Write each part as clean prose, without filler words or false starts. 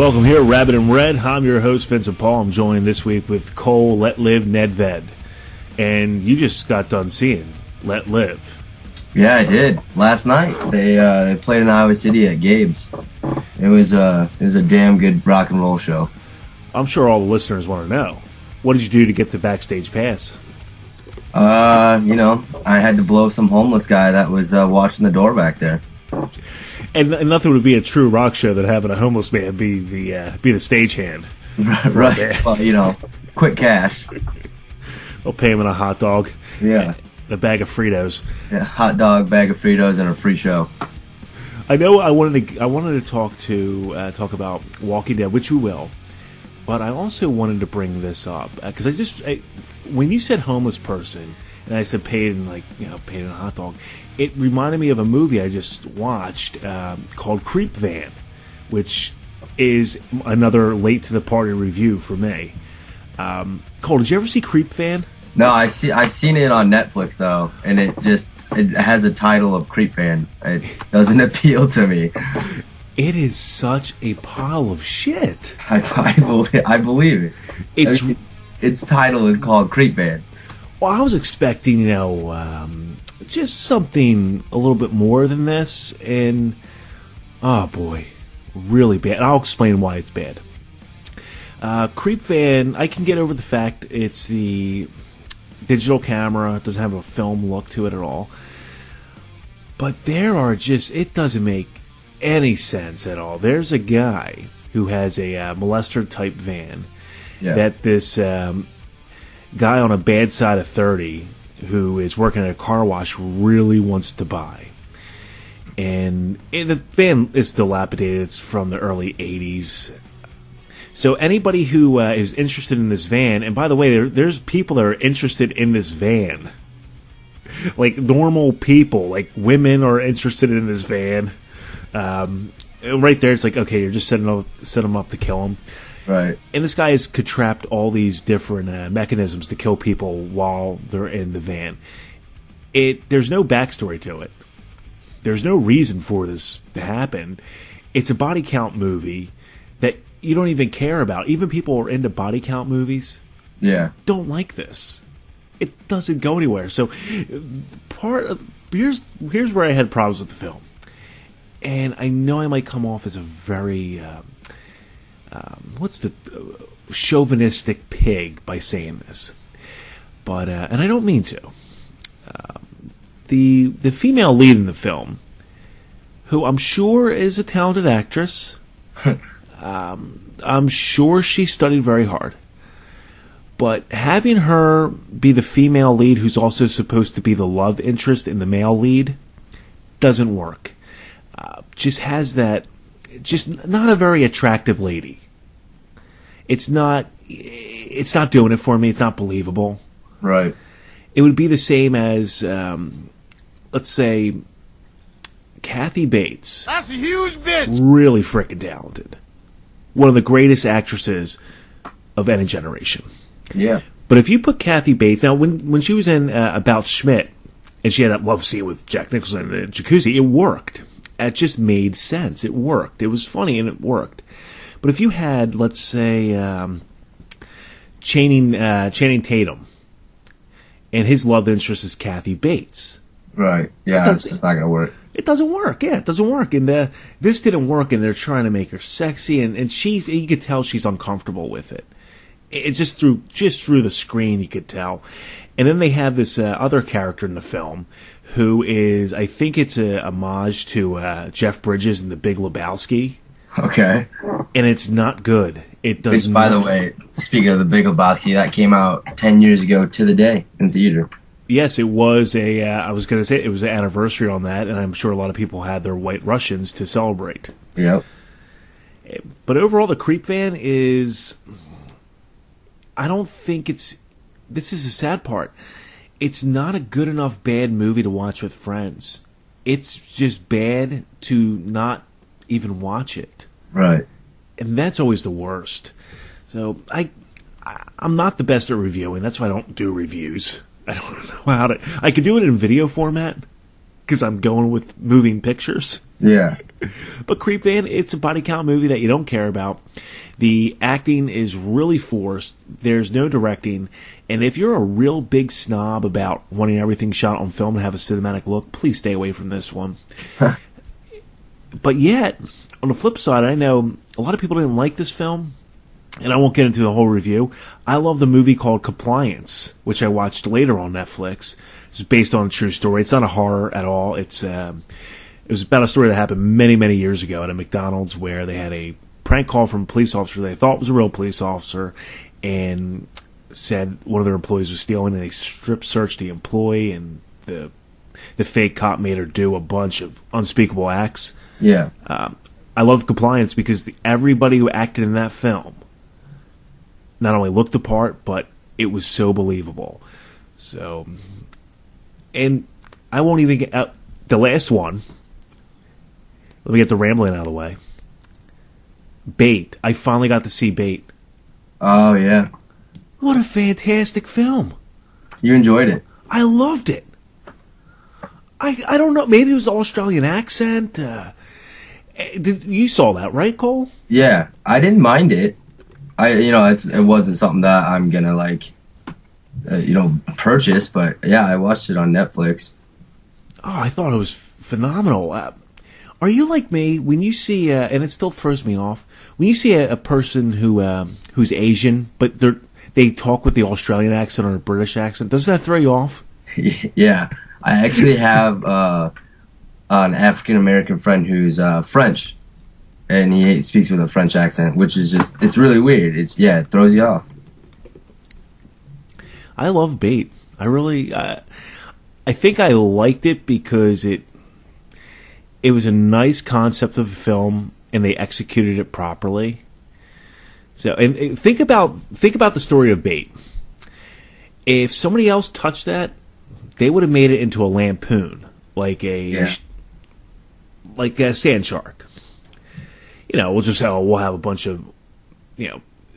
Welcome here, Rabbit and Red. I'm your host, Vincent Paul. I'm joined this week with Cole Let Live Nedved. And you just got done seeing Let Live. Yeah, I did. Last night, they played in Iowa City at Gabe's. It was a damn good rock and roll show. I'm sure all the listeners want to know. What did you do to get the backstage pass? I had to blow some homeless guy that was watching the door back there. And nothing would be a true rock show than having a homeless man be the stagehand. Right. Well, quick cash. We'll pay him in a hot dog. Yeah. And a bag of Fritos. Yeah, hot dog, bag of Fritos, and a free show. I know I wanted to talk about Walking Dead, which we will, but I also wanted to bring this up because when you said homeless person and I said paid in a hot dog, it reminded me of a movie I just watched called Creep Van, which is another late to the party review for me. Cole, did you ever see Creep Van? No, I've seen it on Netflix though, and it has a title of Creep Van. It doesn't appeal to me. It is such a pile of shit. I believe it. Its title is called Creep Van. Well, I was expecting, just something a little bit more than this, and oh boy, really bad. I'll explain why it's bad. Creep Van, I can get over the fact it's the digital camera, it doesn't have a film look to it at all. But it doesn't make any sense at all. There's a guy who has a molester type van that this guy on a bad side of 30 who is working at a car wash really wants to buy. And the van is dilapidated. It's from the early 80s. So anybody who is interested in this van, and by the way, there's people that are interested in this van. Like normal people, like women are interested in this van. Right there, it's like, okay, you're just setting them up to kill them. Right. And this guy has contrapted all these different mechanisms to kill people while they're in the van. There's no backstory to it. There's no reason for this to happen. It's a body count movie that you don't even care about. Even people who are into body count movies don't like this. It doesn't go anywhere. So here's where I had problems with the film. And I know I might come off as a very chauvinistic pig by saying this, but and I don't mean to. The female lead in the film, who I'm sure is a talented actress, I'm sure she studied very hard, but having her be the female lead, who's also supposed to be the love interest in the male lead, doesn't work. Just not a very attractive lady. It's not doing it for me. It's not believable. Right. It would be the same as, let's say, Kathy Bates. That's a huge bitch. Really freaking talented. One of the greatest actresses of any generation. Yeah. But if you put Kathy Bates, now when she was in About Schmidt, and she had that love scene with Jack Nicholson in the jacuzzi, it worked. It just made sense. It worked. It was funny and it worked. But if you had, let's say, Channing Tatum, and his love interest is Kathy Bates. Right. Yeah, it's just not going to work. It doesn't work. Yeah, it doesn't work. And this didn't work, and they're trying to make her sexy, and you could tell she's uncomfortable with it. It's just through the screen you could tell. And then they have this other character in the film who is, I think it's a homage to Jeff Bridges in The Big Lebowski. Okay. And it's not good. It does. By the way, speaking of The Big Lebowski, that came out 10 years ago to the day in theater. Yes, it was I was going to say it was an anniversary on that, and I'm sure a lot of people had their White Russians to celebrate. Yep. But overall, the Creep Van is, I don't think this is the sad part. It's not a good enough bad movie to watch with friends. It's just bad to not even watch it. Right. And that's always the worst. So I'm not the best at reviewing. That's why I don't do reviews. I don't know how to. I could do it in video format, because I'm going with moving pictures. Yeah. But Creep Van, it's a body count movie that you don't care about. The acting is really forced. There's no directing. And if you're a real big snob about wanting everything shot on film and have a cinematic look, please stay away from this one. But yet, on the flip side, I know a lot of people didn't like this film, and I won't get into the whole review. I love the movie called Compliance, which I watched later on Netflix. It's based on a true story. It's not a horror at all. It was about a story that happened many, many years ago at a McDonald's where they had a prank call from a police officer they thought was a real police officer and said one of their employees was stealing, and they strip searched the employee, and the fake cop made her do a bunch of unspeakable acts. Yeah. I love Compliance because everybody who acted in that film not only looked the part, but it was so believable. So, and I won't even get out the last one. Let me get the rambling out of the way. Bait. I finally got to see Bait. Oh, yeah. What a fantastic film. You enjoyed it. I loved it. I don't know. Maybe it was the Australian accent. You saw that, right, Cole? Yeah. I didn't mind it. It wasn't something that I'm going to, purchase. But, yeah, I watched it on Netflix. Oh, I thought it was phenomenal. Are you like me when you see, and it still throws me off, when you see a person who's Asian, but they talk with the Australian accent or a British accent? Doesn't that throw you off? Yeah. I actually have an African-American friend who's French, and he speaks with a French accent, which is it's really weird. It throws you off. I love Bait. I really, I think I liked it because it was a nice concept of a film, and they executed it properly. So, and think about the story of Bait. If somebody else touched that, they would have made it into a lampoon, like a Sand Shark. We'll just we'll have a bunch of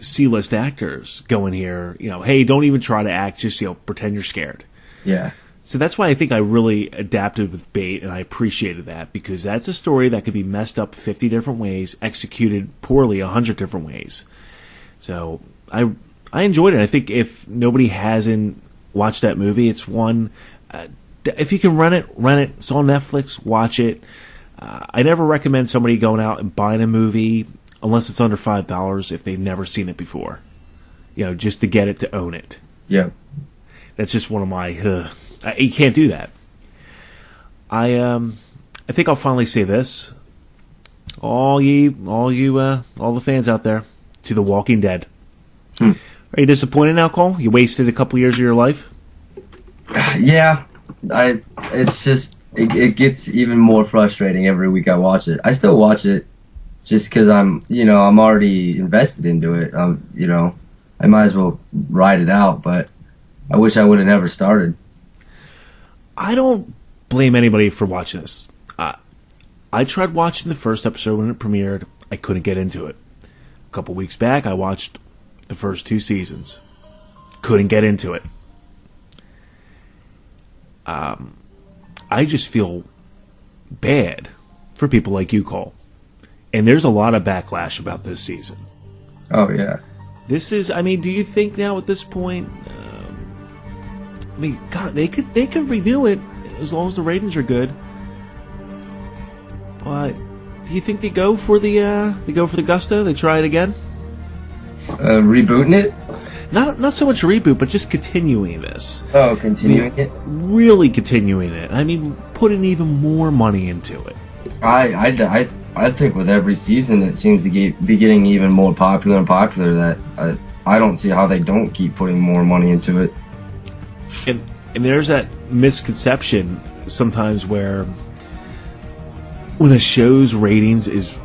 C-list actors go in here. Hey, don't even try to act, just pretend you're scared. Yeah. So that's why I think I really adapted with Bait, and I appreciated that, because that's a story that could be messed up 50 different ways, executed poorly 100 different ways. So I enjoyed it. I think if nobody hasn't watched that movie, it's one. If you can rent it. It's on Netflix. Watch it. I never recommend somebody going out and buying a movie unless it's under $5 if they've never seen it before. Just to get it, to own it. Yeah. That's just one of my. You can't do that. I think I'll finally say this. All the fans out there, to The Walking Dead. Are you disappointed now, Cole? You wasted a couple years of your life? Yeah. It gets even more frustrating every week I watch it. I still watch it just because I'm already invested into it. I might as well ride it out, but I wish I would have never started. I don't blame anybody for watching this. I tried watching the first episode when it premiered. I couldn't get into it. A couple weeks back, I watched the first 2 seasons. Couldn't get into it. I just feel bad for people like you, Cole. And there's a lot of backlash about this season. Oh, yeah. Do you think now at this point... God, they could renew it as long as the ratings are good. But do you think they go for the gusto? They try it again? Rebooting it? Not so much a reboot, but just continuing this. Oh, continuing it? Really continuing it. Putting even more money into it. I think with every season it seems to be getting even more popular and popular. That I don't see how they don't keep putting more money into it. And there's that misconception sometimes where when a show's ratings is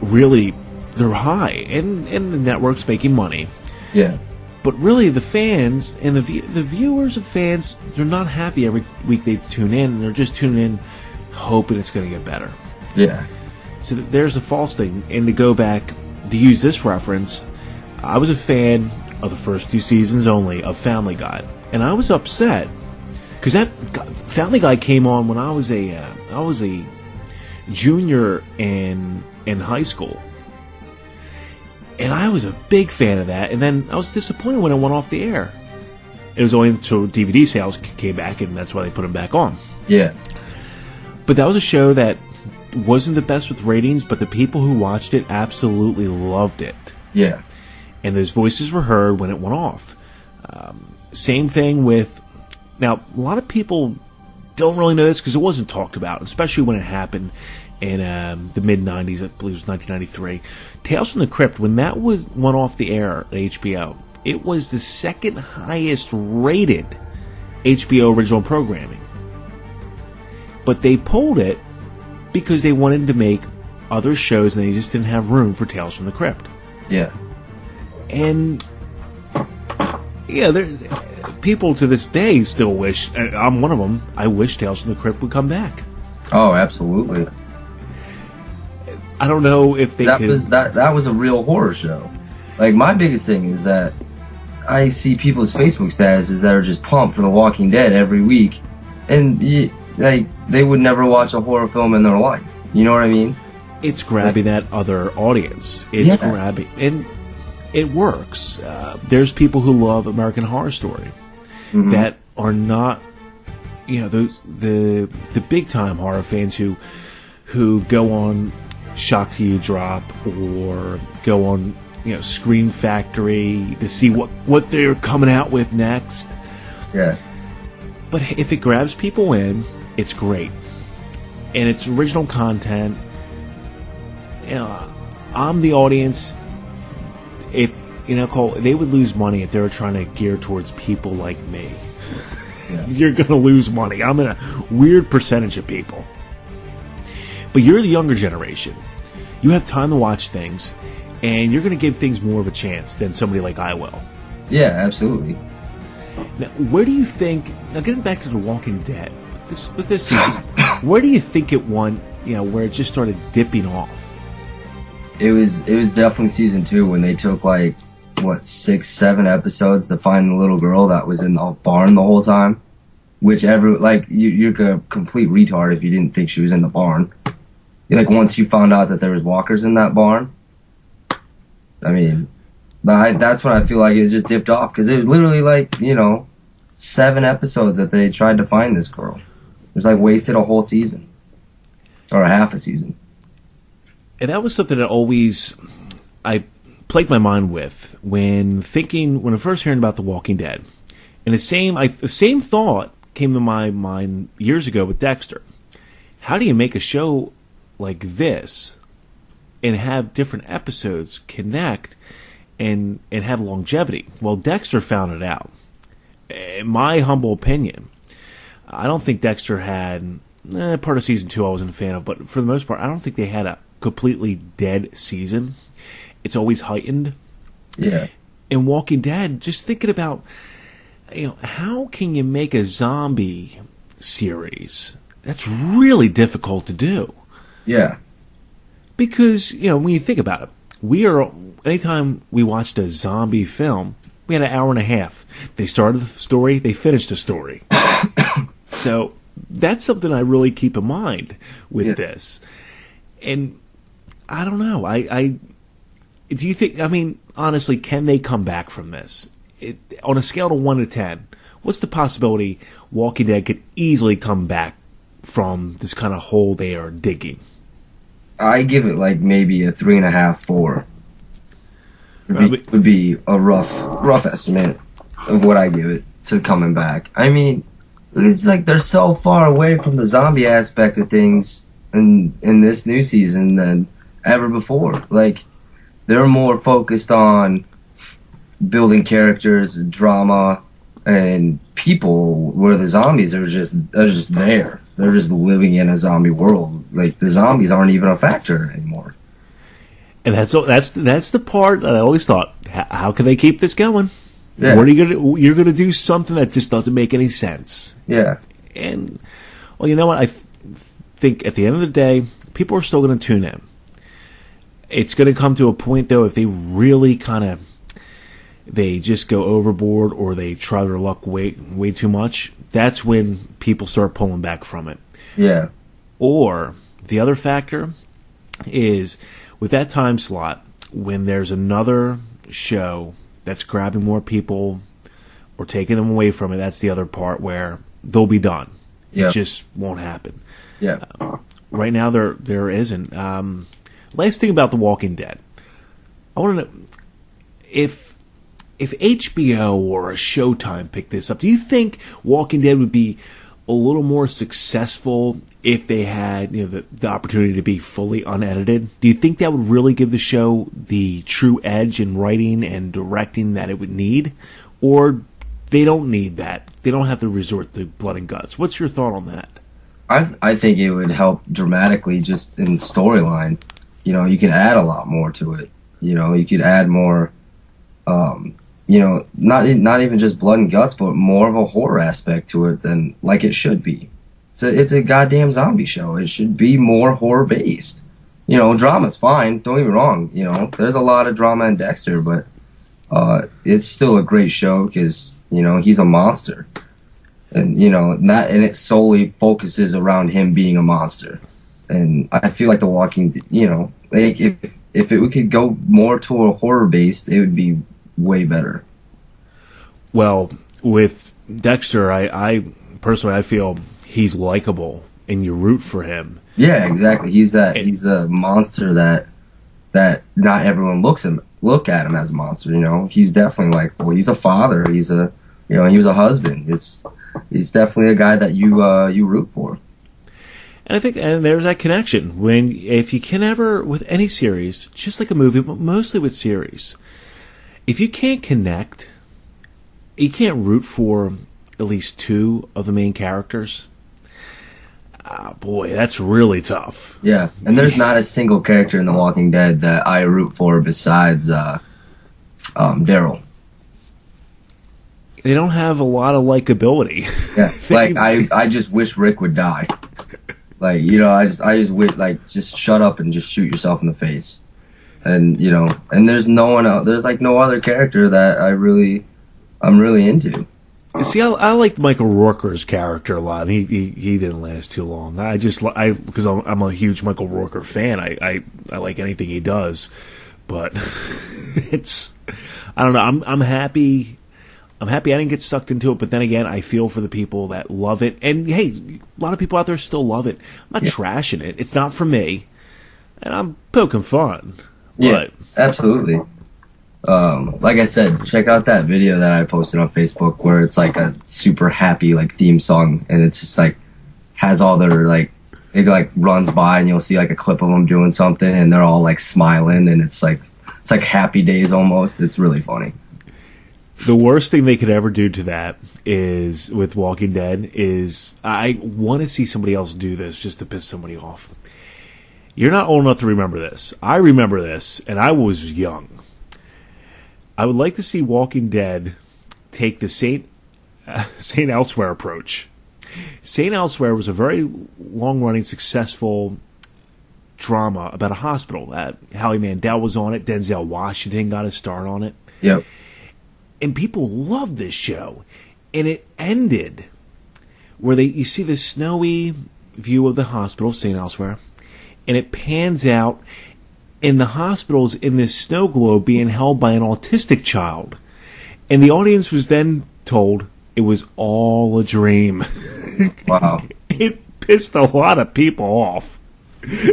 really, they're high and the network's making money. Yeah. But really the fans and the viewers of fans, they're not happy every week they tune in. They're just tuning in hoping it's going to get better. Yeah. So there's a false thing. And to go back, to use this reference, I was a fan of the first 2 seasons only of Family Guy. And I was upset Because that Family Guy came on when I was a junior in high school, and I was a big fan of that. And then I was disappointed when it went off the air. It was only until DVD sales came back, and that's why they put them back on. Yeah. But that was a show that wasn't the best with ratings, but the people who watched it absolutely loved it. Yeah. And those voices were heard when it went off. Same thing with... Now, a lot of people don't really know this because it wasn't talked about, especially when it happened in the mid-'90s. I believe it was 1993. Tales from the Crypt, when that went off the air at HBO, it was the second highest rated HBO original programming. But they pulled it because they wanted to make other shows and they just didn't have room for Tales from the Crypt. Yeah. And yeah, people to this day still wish, I'm one of them, I wish Tales from the Crypt would come back. Oh, absolutely. I don't know if they that was a real horror show. Like, my biggest thing is that I see people's Facebook statuses that are just pumped for The Walking Dead every week, and they would never watch a horror film in their life. You know what I mean? It's grabbing that other audience. It's grabbing, and it works. There's people who love American Horror Story that are not, those the big time horror fans who go on Shock to You Drop or go on Scream Factory to see what they're coming out with next. Yeah. But if it grabs people in, it's great, and it's original content. I'm the audience. If Cole, they would lose money if they were trying to gear towards people like me. Yeah. You're going to lose money. I'm in a weird percentage of people. But you're the younger generation. You have time to watch things, and you're going to give things more of a chance than somebody like I will. Yeah, absolutely. Now, where do you think? Now, getting back to The Walking Dead, with this season, where do you think it went? Where it just started dipping off. It was definitely season 2 when they took 6, 7 episodes to find the little girl that was in the barn the whole time. Which you're a complete retard if you didn't think she was in the barn. Once you found out that there was walkers in that barn. I mean, that's when I feel like it just dipped off, because it was literally 7 episodes that they tried to find this girl. It was wasted a whole season, or a half a season. And that was something that I plagued my mind with when I first hearing about The Walking Dead. And the same thought came to my mind years ago with Dexter. How do you make a show like this and have different episodes connect and have longevity? Well, Dexter found it out. In my humble opinion, I don't think Dexter had part of season 2 I wasn't a fan of, but for the most part, I don't think they had a completely dead season. It's always heightened. Yeah. In Walking Dead, just thinking about, how can you make a zombie series? That's really difficult to do. Yeah. Because, when you think about it, anytime we watched a zombie film, we had an hour and a half. They started the story, they finished the story. So that's something I really keep in mind with this. And I don't know. Do you think, honestly, can they come back from this? On a scale of 1 to 10, what's the possibility Walking Dead could easily come back from this kind of hole they are digging? I give it maybe a 3.5, 4. Would be a rough estimate of what I give it to coming back. It's they're so far away from the zombie aspect of things in this new season than ever before. They're more focused on building characters, drama, and people, where the zombies are just there. They're just living in a zombie world. The zombies aren't even a factor anymore. And that's the part that I always thought, how can they keep this going? Yeah. What are you're gonna do something that just doesn't make any sense. Yeah. And well, you know what? I think at the end of the day, people are still going to tune in. It's going to come to a point, though, if they really they just go overboard or they try their luck way too much, that's when people start pulling back from it. Yeah. Or the other factor is with that time slot, when there's another show that's grabbing more people or taking them away from it, that's the other part where they'll be done. Yeah. It just won't happen. Yeah. Right now, there isn't. Last thing about The Walking Dead, I want to know if HBO or a Showtime picked this up. Do you think Walking Dead would be a little more successful if they had the opportunity to be fully unedited? Do you think that would really give the show the true edge in writing and directing that it would need, or they don't need that? They don't have to resort to blood and guts. What's your thought on that? I think it would help dramatically just in storyline. You can add a lot more to it. You could add more, not even just blood and guts, but more of a horror aspect to it than like it should be. It's a goddamn zombie show. It should be more horror based. Drama's fine. Don't get me wrong. There's a lot of drama in Dexter, but it's still a great show because he's a monster. And and it solely focuses around him being a monster, and I feel like The Walking, like if it could go more to a horror based, it would be way better. Well, with Dexter, I personally I feel he's likable and you root for him. Yeah, exactly. He's a monster that not everyone look at him as a monster. He's definitely likable. He's a father. He's a he was a husband. He's definitely a guy that you root for. And I think there's that connection. If you can ever, with any series, just like a movie, but mostly with series, if you can't connect, you can't root for at least two of the main characters. Boy, that's really tough. Yeah, and there's not a single character in The Walking Dead that I root for besides Daryl. They don't have a lot of likability. Yeah, like I just wish Rick would die. Like I just wish, just shut up and just shoot yourself in the face. And and there's no one else. There's like no other character that I'm really into. See, I liked Michael Rooker's character a lot. He didn't last too long. Because I'm a huge Michael Rooker fan. I like anything he does, but I don't know. I'm happy. I'm happy I didn't get sucked into it, but then again, I feel for the people that love it. And hey, a lot of people out there still love it. I'm not trashing it. It's not for me, and I'm poking fun. Yeah, absolutely. Like I said, check out that video that I posted on Facebook where it's like a super happy theme song, and it's just has all their it runs by and you'll see a clip of them doing something, and they're all smiling, and it's like Happy Days almost. It's really funny. The worst thing they could ever do to that is with Walking Dead is I want to see somebody else do this just to piss somebody off. You're not old enough to remember this. I remember this, and I was young. I would like to see Walking Dead take the Saint Elsewhere approach. Saint Elsewhere was a very long-running, successful drama about a hospital. Howie Mandel was on it. Denzel Washington got his start on it. Yep. And people loved this show. And it ended where you see the snowy view of the hospital, St. Elsewhere, and it pans out, and the hospital's in this snow globe being held by an autistic child. And the audience was then told it was all a dream. Wow. It pissed a lot of people off.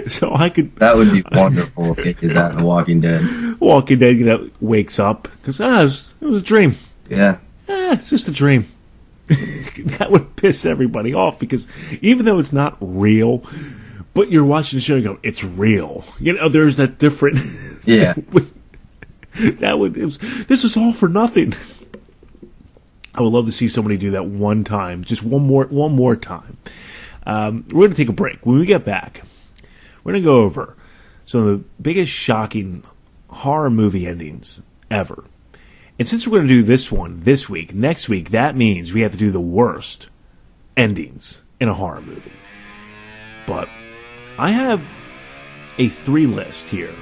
So That would be wonderful if they did that in The Walking Dead. Walking Dead, wakes up because it was a dream. Yeah. It's just a dream. That would piss everybody off because even though it's not real, but you're watching the show and you go, it's real. There's that different. Yeah. This was all for nothing. I would love to see somebody do that one time, just one more time. We're going to take a break. When we get back, we're going to go over some of the biggest shocking horror movie endings ever. And since we're going to do this one this week, next week, that means we have to do the worst endings in a horror movie. But I have a 3 list here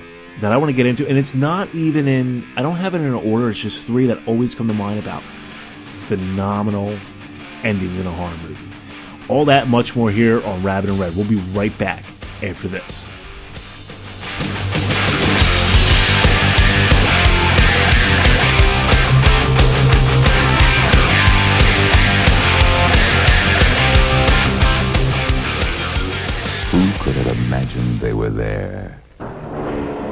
that I want to get into, and it's not even I don't have it in an order, it's just 3 that always come to mind about phenomenal endings in a horror movie. All that, much more here on Rabbit and Red. We'll be right back after this. Who could have imagined they were there?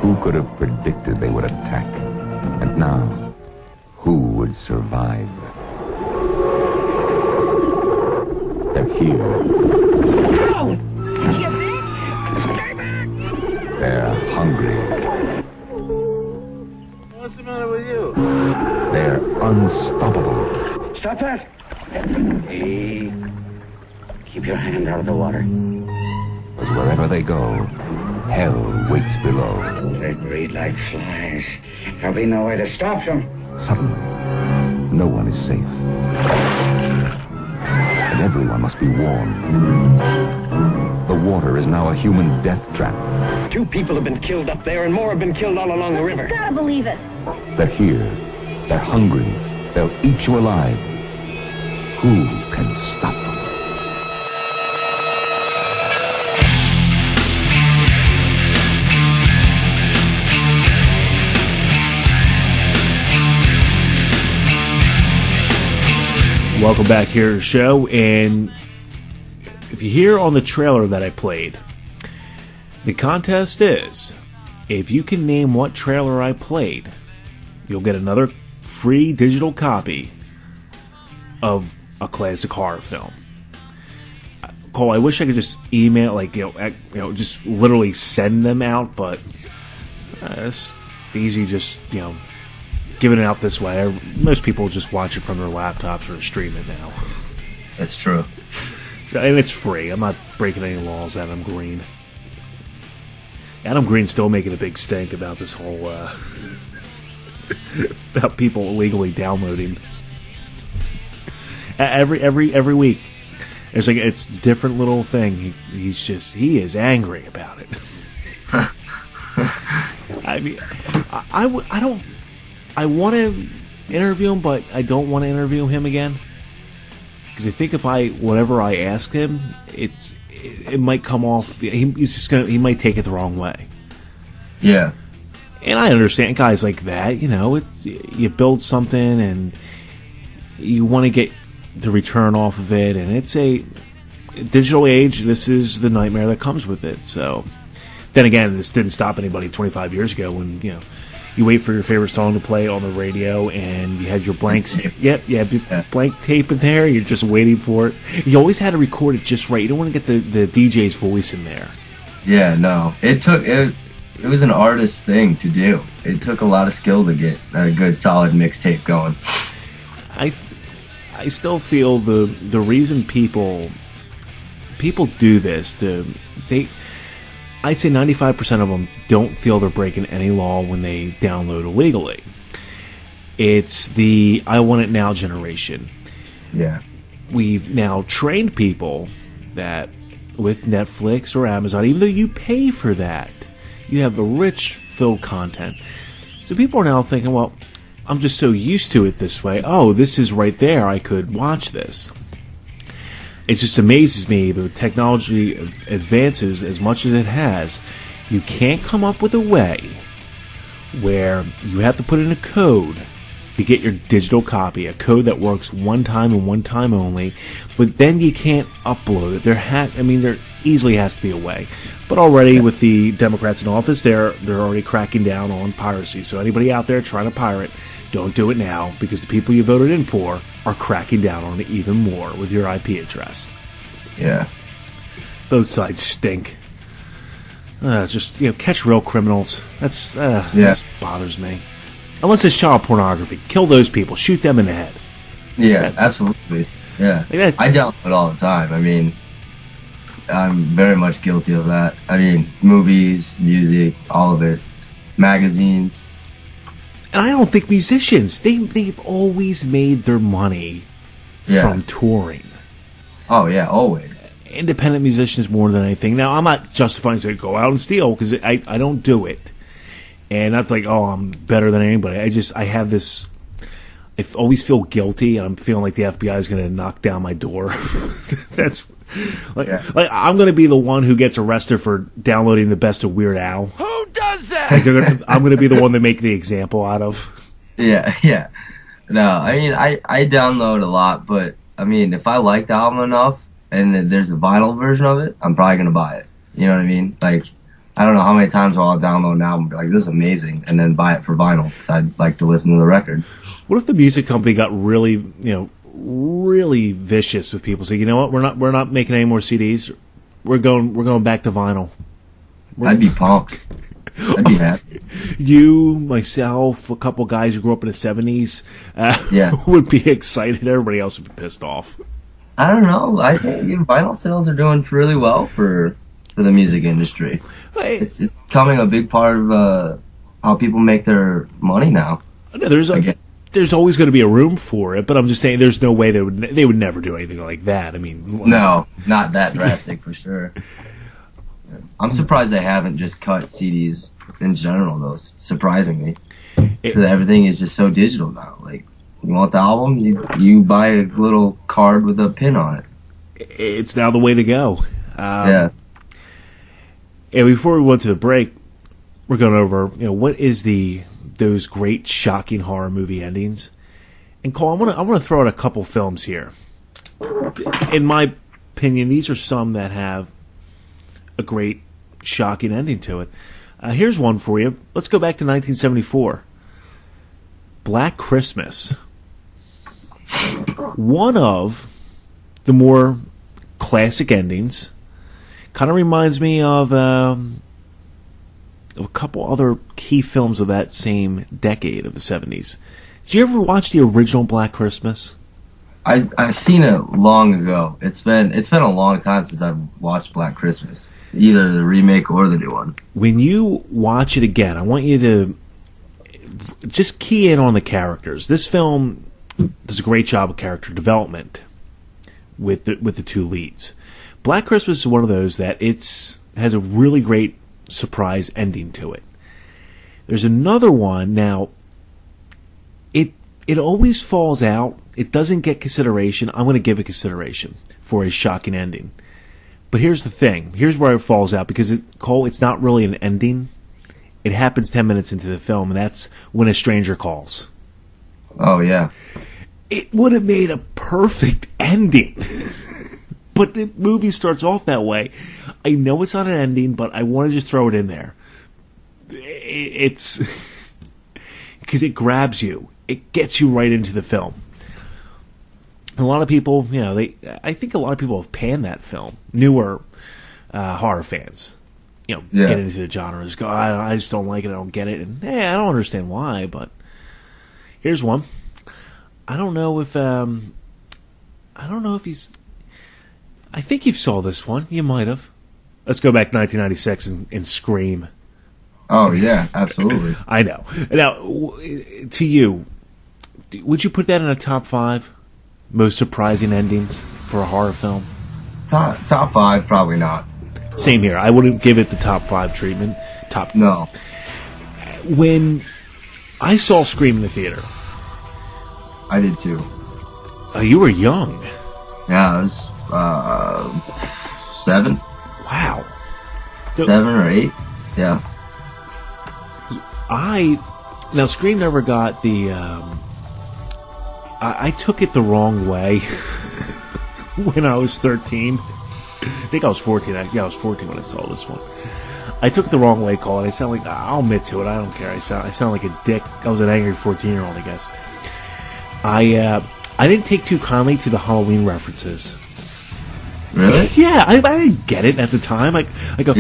Who could have predicted they would attack? And now, who would survive? They're here. No! Get back! Stay back! They're hungry. What's the matter with you? They're unstoppable. Stop that! Hey, keep your hand out of the water. Because wherever they go, hell waits below. They breed like flies. There'll be no way to stop them. Suddenly, no one is safe. And everyone must be warned. The water is now a human death trap. 2 people have been killed up there, and more have been killed all along the river. Gotta believe it. They're here. They're hungry. They'll eat you alive. Who can stop them? Welcome back here to the show, and if you hear on the trailer that I played, the contest is, if you can name what trailer I played, you'll get another free digital copy of a classic horror film. Cole, I wish I could just email, just literally send them out, but it's easy just, giving it out this way. Most people just watch it from their laptops or stream it now. That's true. And it's free. I'm not breaking any laws, Adam Green. Adam Green's still making a big stink about this whole, about people illegally downloading. Every week, it's a different little thing. He is angry about it. I mean, I want to interview him, but I don't want to interview him again. Because I think whatever I ask him, it might come off, he might take it the wrong way. Yeah. And I understand guys like that, you build something and you want to get the return off of it, and it's a digital age, this is the nightmare that comes with it. So, then again, this didn't stop anybody 25 years ago when, you wait for your favorite song to play on the radio, and you had your blanks. Blank tape in there. You're just waiting for it. You always had to record it just right. You don't want to get the DJ's voice in there. Yeah, no. It was an artist thing to do. It took a lot of skill to get a good, solid mixtape going. I still feel the reason people do this, I'd say 95% of them don't feel they're breaking any law when they download illegally. It's the I want it now generation. Yeah. We've now trained people that with Netflix or Amazon, even though you pay for that, you have the rich filled content. So people are now thinking, well, I'm just so used to it this way. Oh, this is right there. I could watch this. It just amazes me the technology advances as much as it has. You can't come up with a way where you have to put in a code to get your digital copy, a code that works one time and one time only, but then you can't upload it. There easily has to be a way. But already with the Democrats in office, they're already cracking down on piracy. So anybody out there trying to pirate, don't do it now, because the people you voted in for are cracking down on it even more with your IP address. Yeah. Both sides stink. Just catch real criminals. That just bothers me. Unless it's child pornography, kill those people. Shoot them in the head. Yeah, absolutely. Yeah, I download all the time. I'm very much guilty of that. Movies, music, all of it, magazines. And I don't think musicians, they've always made their money from touring. Oh, yeah, always. Independent musicians more than anything. Now, I'm not justifying saying go out and steal, because I don't do it. And that's like, oh, I'm better than anybody. I have this, I always feel guilty, and I'm feeling like the FBI is going to knock down my door. That's like I'm going to be the one who gets arrested for downloading the best of Weird Al. Who does that? Like I'm going to be the one they make the example out of. Yeah. No, I mean, I download a lot, but I mean, if I like the album enough and there's a vinyl version of it, I'm probably gonna buy it. You know what I mean? Like, I don't know how many times I'll download an album and be like, this is amazing, and then buy it for vinyl because I'd like to listen to the record. What if the music company got really, really vicious with people? So you know what, we're not making any more CDs. We're going back to vinyl. I'd be pumped. I'd be happy. You, myself, a couple guys who grew up in the 70s would be excited. Everybody else would be pissed off. I don't know. I think vinyl sales are doing really well for the music industry. It's becoming a big part of how people make their money now. There's always going to be a room for it, but I'm just saying there's no way they would never do anything like that. I mean, no, not that drastic for sure. I'm surprised they haven't just cut CDs in general, though, surprisingly. Because everything is just so digital now. Like, you want the album, you buy a little card with a pin on it. It's now the way to go. Yeah. And before we went to the break, we're going over, what is those great, shocking horror movie endings. And Cole, I want to throw out a couple films here. In my opinion, these are some that have a great, shocking ending to it. Here's one for you. Let's go back to 1974. Black Christmas. One of the more classic endings. Kind of reminds me of a couple other key films of that same decade of the 70s. Did you ever watch the original Black Christmas? I've seen it long ago. It's been a long time since I've watched Black Christmas. Either the remake or the new one. When you watch it again, I want you to just key in on the characters. This film does a great job of character development with the two leads. Black Christmas is one of those that has a really great surprise ending to it. There's another one now. It always falls out. It doesn't get consideration. I'm going to give it consideration for a shocking ending. But here's the thing. Here's where it falls out, because it's not really an ending. It happens 10 minutes into the film, and that's When a Stranger Calls. Oh, yeah. It would have made a perfect ending. But the movie starts off that way. I know it's not an ending, but I want to just throw it in there. It's because it grabs you. It gets you right into the film. A lot of people, I think a lot of people have panned that film. Newer horror fans, get into the genres. Go, I just don't like it. I don't get it, and I don't understand why. But here's one. I don't know if he's. I think you saw this one. You might have. Let's go back to 1996 and Scream. Oh yeah, absolutely. I know. Now, to you, would you put that in a top 5? Most surprising endings for a horror film? Top 5, probably not. Same here. I wouldn't give it the top 5 treatment. No. When I saw Scream in the theater, I did too. You were young. Yeah, I was 7. Wow. 7 or 8. Yeah. Now Scream never got the. I took it the wrong way when I was 13. I think I was 14. I was 14 when I saw this one. I took it the wrong way, Cole. I sound like, I'll admit to it. I don't care. I sound like a dick. I was an angry 14-year-old, I guess. I didn't take too kindly to the Halloween references. Really? Yeah, I didn't get it at the time. I go,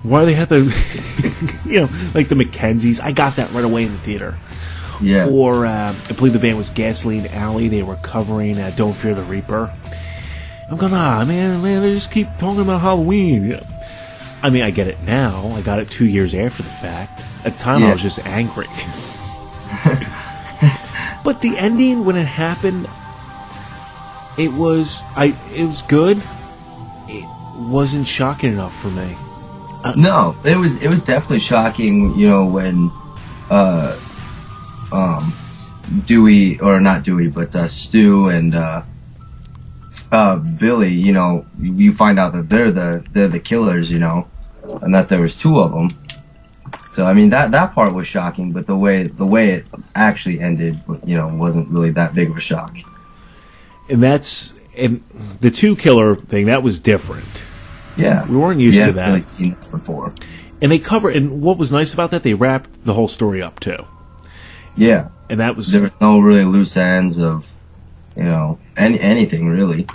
why do they have to, like the Mackenzies? I got that right away in the theater. Yeah. Or I believe the band was Gasoline Alley. They were covering Don't Fear the Reaper. I'm going, man, they just keep talking about Halloween. I mean, I get it now. I got it 2 years after the fact. At the time, I was just angry. But the ending, when it happened, it was good. It wasn't shocking enough for me. No, it was definitely shocking. When Dewey, or not Dewey, but Stu and Billy, you know, you find out that they're the killers, you know, and that there was two of them. So I mean that part was shocking, but the way it actually ended, you know, wasn't really that big of a shock. And the two killer thing, that was different. Yeah, we weren't used to that. Really seen it before. And and what was nice about that, they wrapped the whole story up too. Yeah, and that was, there was no really loose ends of, you know, anything really.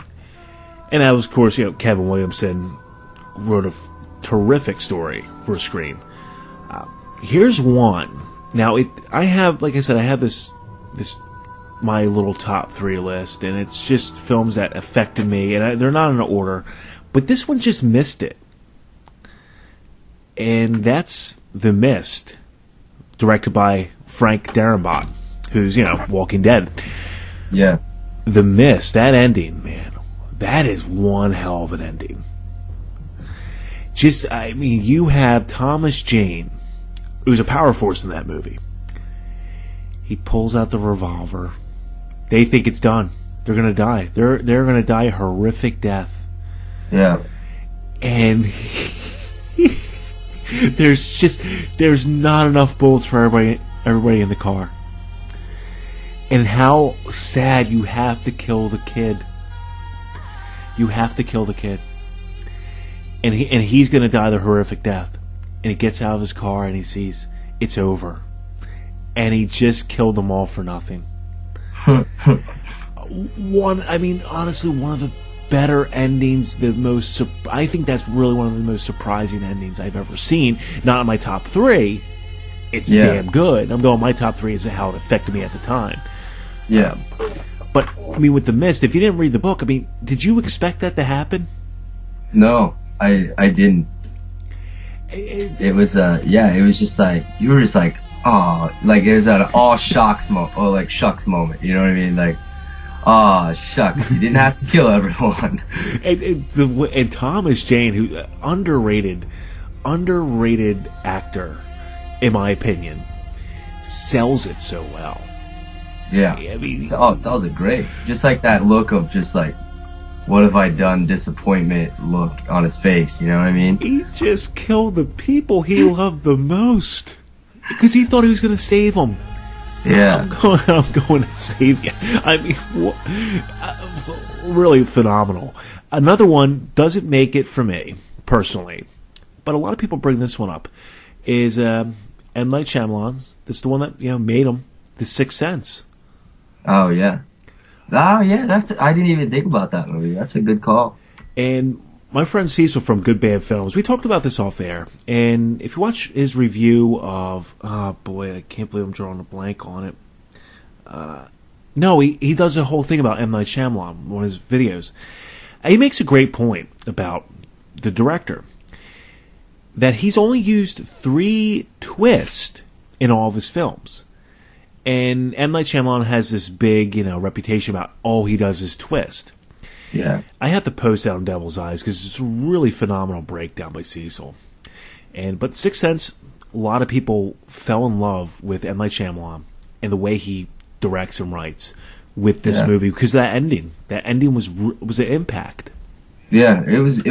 And that was, of course, you know, Kevin Williamson wrote a terrific story for screen. Here's one. Now, I have, like I said, I have this my little top 3 list, and it's just films that affected me, and they're not in order, but this one just missed it. And that's The Mist, directed by Frank Darabont, who's, you know, Walking Dead. Yeah. The Mist, that ending, man, that is one hell of an ending. Just, I mean, you have Thomas Jane, who's a power force in that movie. He pulls out the revolver. They think it's done. They're gonna die. They're gonna die a horrific death. Yeah. And there's not enough bullets for everybody in the car. And how sad, you have to kill the kid. You have to kill the kid. And he's gonna die the horrific death. And he gets out of his car and he sees it's over. And he just killed them all for nothing. Honestly, one of the better endings, I think that's really one of the most surprising endings I've ever seen. Not in my top 3. It's damn good. I'm going, my top 3 is how it affected me at the time. Yeah. But, I mean, with The Mist, if you didn't read the book, I mean, did you expect that to happen? No, I didn't. It was it was just like, you were just like, oh, like it was an all shucks moment, you know what I mean? Like, oh shucks, you didn't have to kill everyone. and Thomas Jane, who underrated actor, in my opinion, sells it so well. Yeah, I mean, sells it great. Just like that look of just like, what have I done? Disappointment look on his face. You know what I mean? He just killed the people he loved the most because he thought he was going to save them. Yeah, I'm going to save you. I mean, really phenomenal. Another one doesn't make it for me personally, but a lot of people bring this one up. Is M. Night Shyamalan's? That's the one that, you know, made him. The Sixth Sense. Oh yeah. Oh yeah, I didn't even think about that movie. That's a good call. And my friend Cecil from Good Bad Films, we talked about this off air. And if you watch his review of, oh boy, I can't believe I'm drawing a blank on it. No, he does a whole thing about M. Night Shyamalan, one of his videos. He makes a great point about the director, that he's only used 3 twists in all of his films. And M. Night Shyamalan has this big, you know, reputation about all he does is twist. Yeah. I have to post that on Devil's Eyes because it's a really phenomenal breakdown by Cecil. But Sixth Sense, a lot of people fell in love with M. Night Shyamalan and the way he directs and writes with this movie because that ending was an impact. Yeah, it was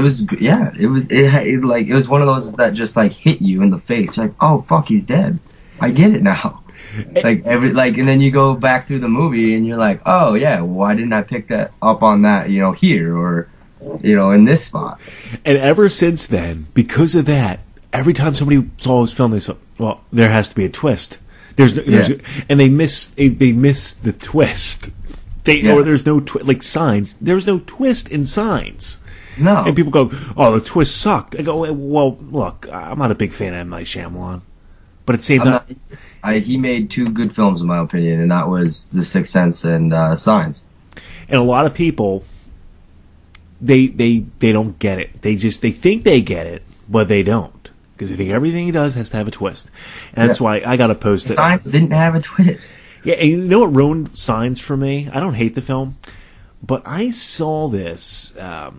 one of those that just like hit you in the face. You're like, oh fuck, he's dead. I get it now. And then you go back through the movie and you're like, oh yeah, why didn't I pick that up on that, you know, here or, you know, in this spot? And ever since then, because of that, every time somebody saw his film, they said, well, there has to be a twist. And they miss the twist. Or there's no like Signs. There's no twist in Signs. No. And people go, oh, the twist sucked. I go, well, look, I'm not a big fan of M. Night Shyamalan. But at the same time, he made 2 good films in my opinion, and that was The Sixth Sense and Signs. And a lot of people, they don't get it. They think they get it, but they don't, because they think everything he does has to have a twist. And that's why I got to post it. Signs didn't have a twist. Yeah, and you know what ruined Signs for me? I don't hate the film, but I saw this. It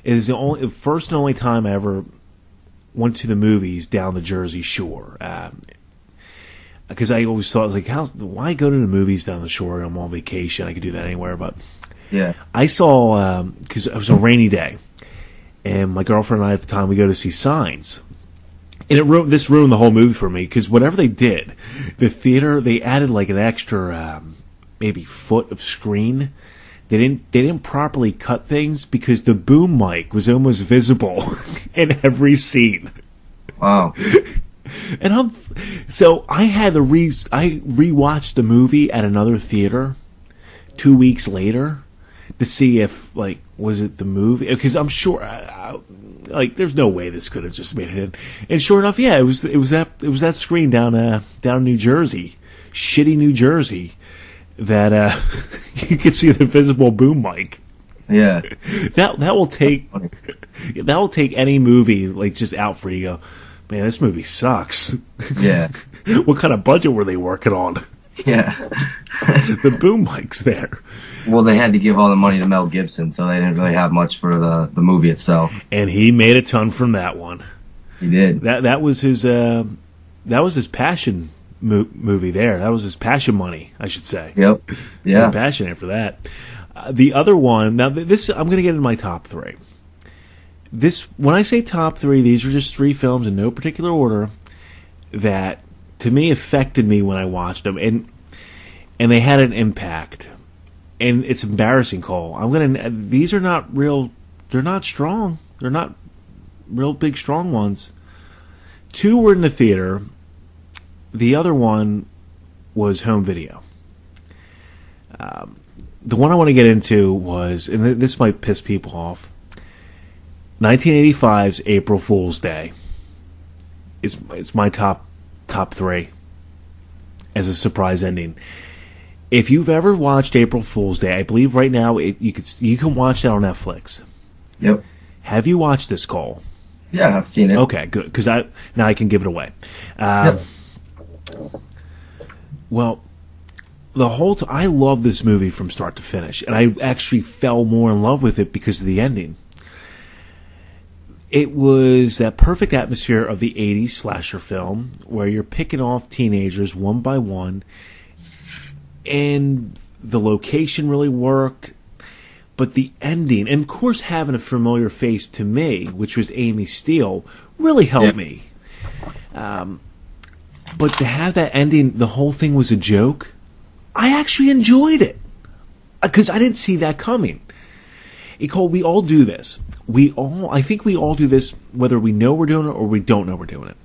is the first and only time I ever went to the movies down the Jersey Shore. because I always thought, like, why go to the movies down the shore? I'm on vacation. I could do that anywhere. But Yeah. I saw, because it was a rainy day, and my girlfriend and I at the time, we go to see Signs. And this ruined the whole movie for me, because whatever they did, the theater, they added like an extra, maybe foot of screen. They didn't properly cut things because the boom mic was almost visible in every scene. Wow. And so I had to I rewatched the movie at another theater 2 weeks later to see if, like, was it the movie? Because I'm sure, like, there's no way this could have just made it in. And sure enough, yeah, it was that screen down in New Jersey, shitty New Jersey, that you could see the visible boom mic. Yeah. That will take any movie, like, just out for you. Go, man, this movie sucks. Yeah. What kind of budget were they working on? Yeah. The boom mic's there. Well, they had to give all the money to Mel Gibson, so they didn't really have much for the movie itself. And he made a ton from that one. He did. That was his passion movie there. That was his passion money, I should say. Yep. Yeah. I'm passionate for that. The other one, now this, I'm going to get into my top three. When I say top three, these are just three films in no particular order that, to me, affected me when I watched them, and they had an impact. And it's embarrassing, Cole. These are not real. They're not strong. They're not real big, strong ones. Two were in the theater. The other one was home video. The one I want to get into was, and this might piss people off, 1985's April Fool's Day. It's my top three as a surprise ending. If you've ever watched April Fool's Day, I believe right now you can watch that on Netflix. Yep. Have you watched this, Cole? Yeah, I've seen it. Okay, good, because now I can give it away. Yep. Well, I love this movie from start to finish, and I actually fell more in love with it because of the ending. It was that perfect atmosphere of the 80s slasher film where you're picking off teenagers one by one, and the location really worked, but the ending, and of course having a familiar face to me, which was Amy Steele, really helped me. But to have that ending, the whole thing was a joke, I actually enjoyed it. Because I didn't see that coming. Cole, we all do this. I think we all do this whether we know we're doing it or we don't know we're doing it.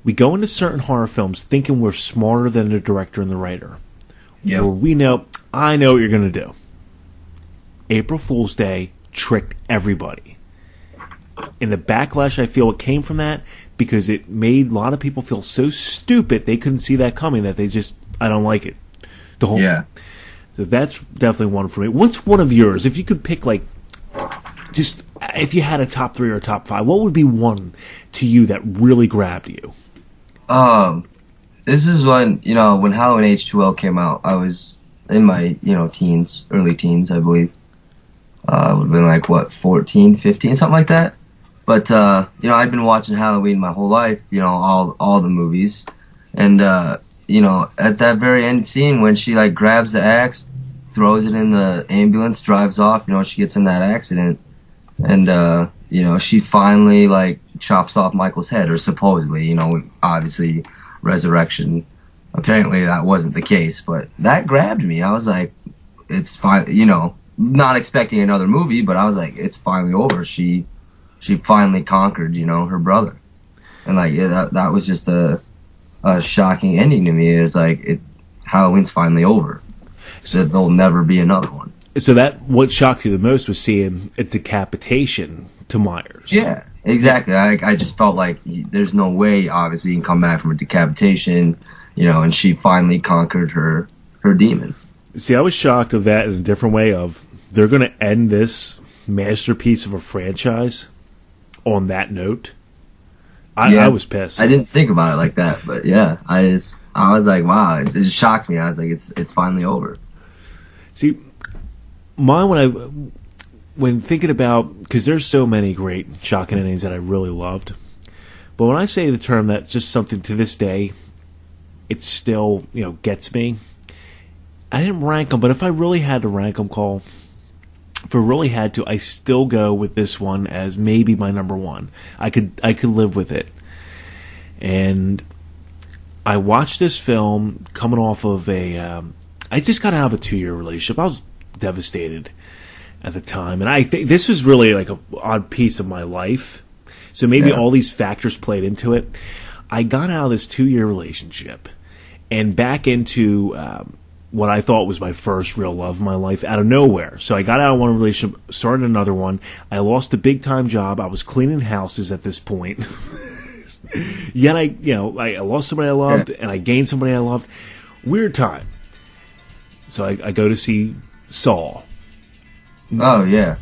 We go into certain horror films thinking we're smarter than the director and the writer. Yep. Or I know what you're going to do. April Fool's Day tricked everybody. And the backlash, I feel, it came from that because it made a lot of people feel so stupid they couldn't see that coming that they just, I don't like it. Yeah. So that's definitely one for me. What's one of yours? If you could pick, like, just if you had a top three or a top five, what would be one to you that really grabbed you? This is when Halloween H2O came out. I was in my, teens, early teens, I believe. Would have been like, 14, 15, something like that. But, I'd been watching Halloween my whole life, all the movies. And, at that very end scene when she, like, grabs the axe, throws it in the ambulance, drives off, she gets in that accident. And, she finally, like, chops off Michael's head, or supposedly, obviously, resurrection. Apparently that wasn't the case, but that grabbed me. I was like, it's fine, not expecting another movie, but I was like, it's finally over. She finally conquered, her brother. And, like, that was just a shocking ending to me. It's like, Halloween's finally over. So there'll never be another one. So what shocked you the most was seeing a decapitation to Myers. Yeah, exactly. I just felt like there's no way, obviously, you can come back from a decapitation, and she finally conquered her demon. See, I was shocked of that in a different way of they're going to end this masterpiece of a franchise on that note. I was pissed. I didn't think about it like that, but yeah, I was like, wow, it just shocked me. I was like, it's finally over. See, mine when thinking about, because there's so many great shocking endings that I really loved, but when I say the term that's just something to this day it still, gets me. I didn't rank them, but if I really had to rank them, Cole, if I really had to, I still go with this one as maybe my number one. I could live with it. And I watched this film coming off of I just got out of a 2-year relationship. I was devastated at the time, and I think this was really like an odd piece of my life. So maybe all these factors played into it. I got out of this 2-year relationship and back into what I thought was my first real love of my life out of nowhere. So I got out of one relationship, started another one. I lost a big time job. I was cleaning houses at this point. Yet I lost somebody I loved and I gained somebody I loved. Weird time. So I go to see Saw. Oh yeah.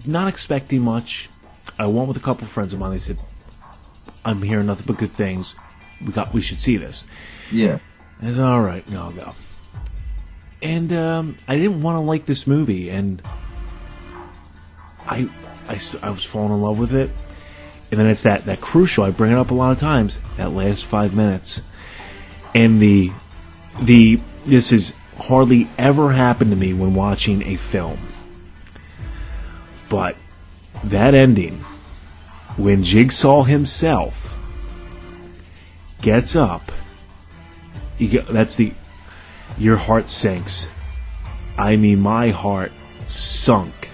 Not expecting much. I went with a couple of friends of mine. They said, "I'm hearing nothing but good things. We should see this." Yeah. I said, "All right, I'll go." And I didn't want to like this movie, and I was falling in love with it. And then it's that crucial. I bring it up a lot of times. That last 5 minutes, and this has hardly ever happened to me when watching a film. But that ending, when Jigsaw himself gets up, your heart sinks. I mean, my heart sunk.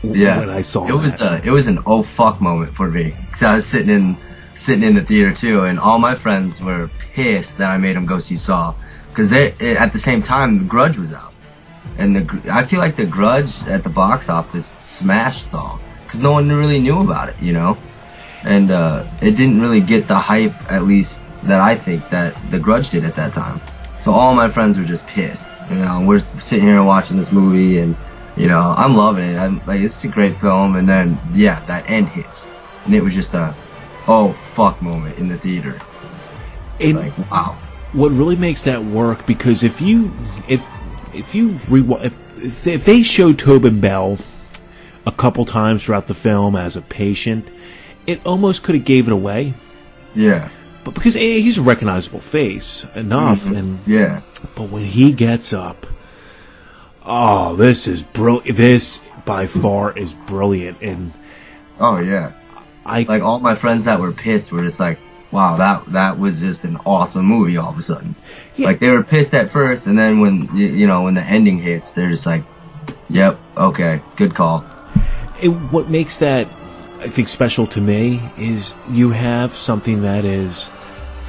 Yeah, when I saw it was an oh fuck moment for me, because I was sitting in the theater too, and all my friends were pissed that I made them go see Saw, because at the same time The Grudge was out, and I feel like The Grudge at the box office smashed Saw, because no one really knew about it, and it didn't really get the hype, at least that I think that The Grudge did at that time. So all my friends were just pissed. We're sitting here watching this movie, and I'm loving it. I'm like, it's a great film, and then that end hits, and it was just a oh fuck moment in the theater. Like, wow. What really makes that work, because if they show Tobin Bell a couple times throughout the film as a patient, it almost could have gave it away. Yeah. But because he's a recognizable face enough, and but when he gets up, oh, this is brilliant. This by far is brilliant, and oh yeah, like all my friends that were pissed were just like, wow, that was just an awesome movie. All of a sudden, like they were pissed at first, and then when when the ending hits, they're just like, yep, okay, good call. What makes that, I think, special to me is you have something that is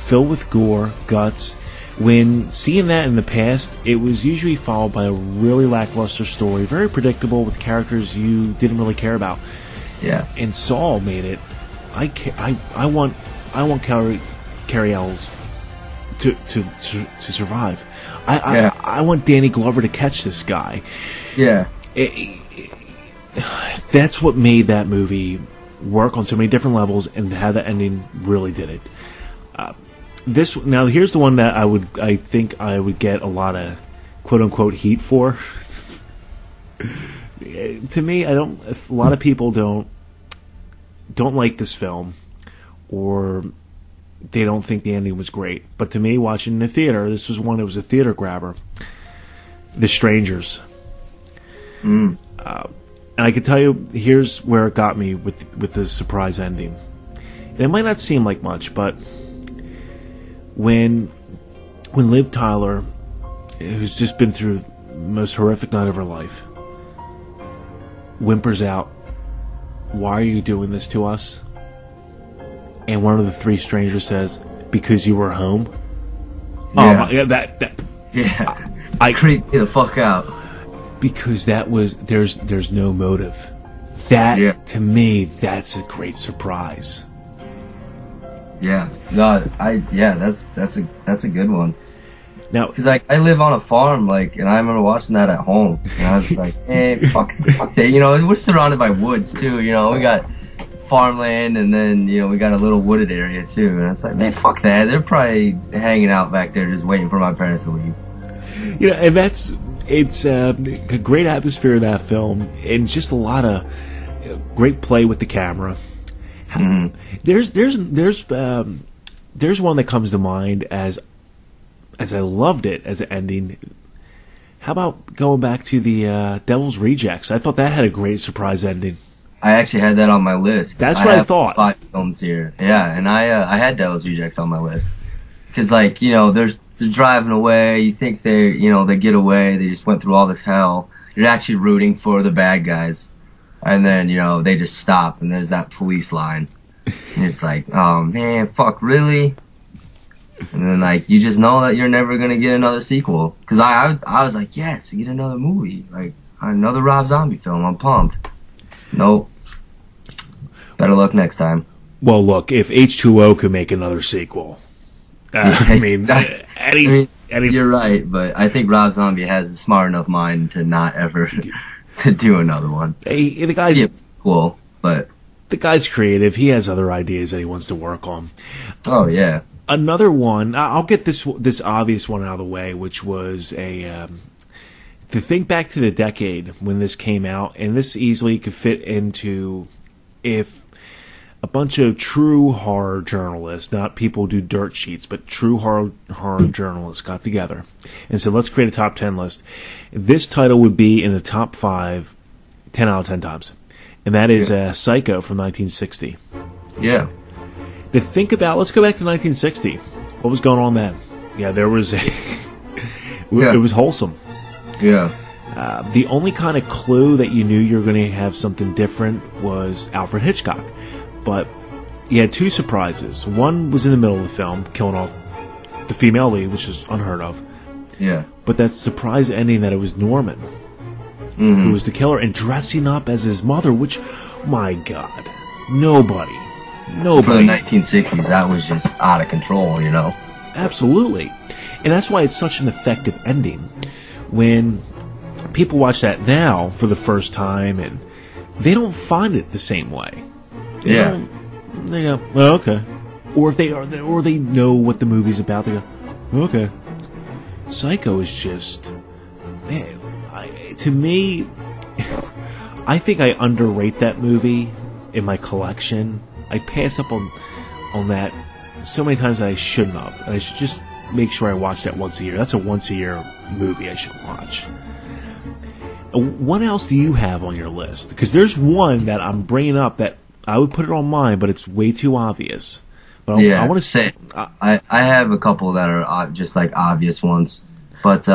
filled with gore, guts. When seeing that in the past, it was usually followed by a really lackluster story, very predictable with characters you didn't really care about. Yeah. And Saul made it. I want Cary Elwes to survive. I want Danny Glover to catch this guy. Yeah. That's what made that movie work on so many different levels, and how the ending really did it. Now here's the one that I think I would get a lot of quote unquote heat for. To me, a lot of people don't like this film, or they don't think the ending was great. But to me, watching in the theater, this was one that was a theater grabber. The Strangers. And I can tell you, here's where it got me with the surprise ending. And it might not seem like much, but when Liv Tyler, who's just been through the most horrific night of her life, whimpers out, "Why are you doing this to us?" And one of the three strangers says, "Because you were home." Yeah. Oh my, I creeped me the fuck out. Because that was there's no motive. That to me, that's a great surprise. Yeah, no, that's a good one. Now, because I live on a farm, and I remember watching that at home, and I was like, hey, fuck that, we're surrounded by woods too, we got farmland, and then we got a little wooded area too, and it's like, man, fuck that, they're probably hanging out back there just waiting for my parents to leave. And it's a great atmosphere in that film, and just a lot of great play with the camera. Mm-hmm. There's one that comes to mind as as I loved it as an ending, how about going back to the Devil's Rejects? I thought that had a great surprise ending. I actually had that on my list. That's what I have thought. 5 films here. Yeah, and I had Devil's Rejects on my list. Because, like, you know, they're driving away. You think they get away. They just went through all this hell. You're actually rooting for the bad guys. And then, you know, they just stop, and there's that police line. And it's like, oh, man, fuck, really? And then, like, you just know that you're never going to get another sequel. Because I was like, yes, get another movie. Like, another Rob Zombie film. I'm pumped. Nope. Better luck next time. Well, look, if H2O could make another sequel, I mean, you're right, but I think Rob Zombie has a smart enough mind to not ever to do another one. Hey, the guy's cool, but the guy's creative. He has other ideas that he wants to work on. Oh yeah. Another one. I'll get this obvious one out of the way, which was to think back to the decade when this came out, and this easily could fit into if a bunch of true horror journalists, not people who do dirt sheets, but true horror journalists got together and said, let's create a top 10 list. This title would be in the top 5, 10 out of 10 times. And that is Psycho from 1960. Yeah. To think about, let's go back to 1960. What was going on then? Yeah, there was it was wholesome. Yeah. The only kind of clue that you knew you were going to have something different was Alfred Hitchcock. But you had 2 surprises. One was in the middle of the film, killing off the female lead, which is unheard of. Yeah. But that surprise ending that it was Norman who was the killer and dressing up as his mother, which, my God, nobody. For the 1960s, that was just out of control, you know? Absolutely. And that's why it's such an effective ending. When people watch that now for the first time, and they don't find it the same way. They go, oh, okay. Or if they know what the movie's about, they go, okay. Psycho is just, man. To me, I think I underrate that movie in my collection. I pass up on that so many times that I shouldn't have. And I should just make sure I watch that once a year. That's a once a year movie I should watch. What else do you have on your list? Because there's one that I'm bringing up that I would put it on mine, but it's way too obvious. But I want to say I have a couple that are just like obvious ones, but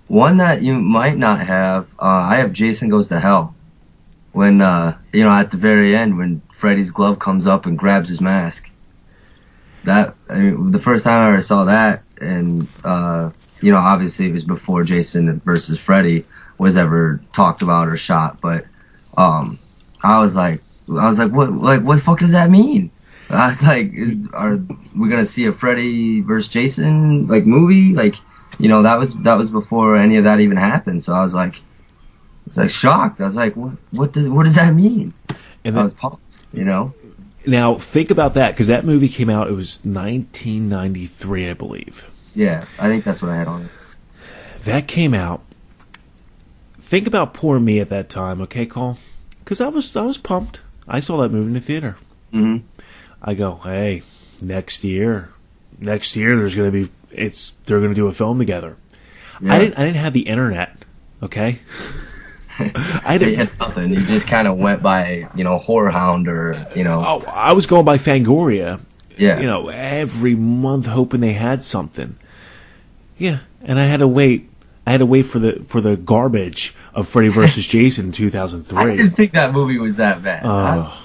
one that you might not have. I have Jason Goes to Hell. When at the very end when Freddy's glove comes up and grabs his mask. The first time I ever saw that, and obviously it was before Jason versus Freddy was ever talked about or shot, but I was like, what the fuck does that mean? I was like, are we gonna see a Freddy versus Jason like movie? Like, that was before any of that even happened. So I was like shocked. I was like, what does that mean? And I was pumped, Now think about that, because that movie came out. It was 1993, I believe. Yeah, I think that's what I had on it. That came out. Think about poor me at that time, okay, Cole? Because I was pumped. I saw that movie in the theater. Mm-hmm. I go, hey, next year, there's gonna be they're gonna do a film together. Yeah. I didn't have the internet, okay. I didn't. You had nothing. You just kind of went by, Horror Hound or. Oh, I was going by Fangoria. Yeah. Every month hoping they had something. Yeah, and I had to wait. For the garbage of Freddy vs. Jason in 2003. I didn't think that movie was that bad.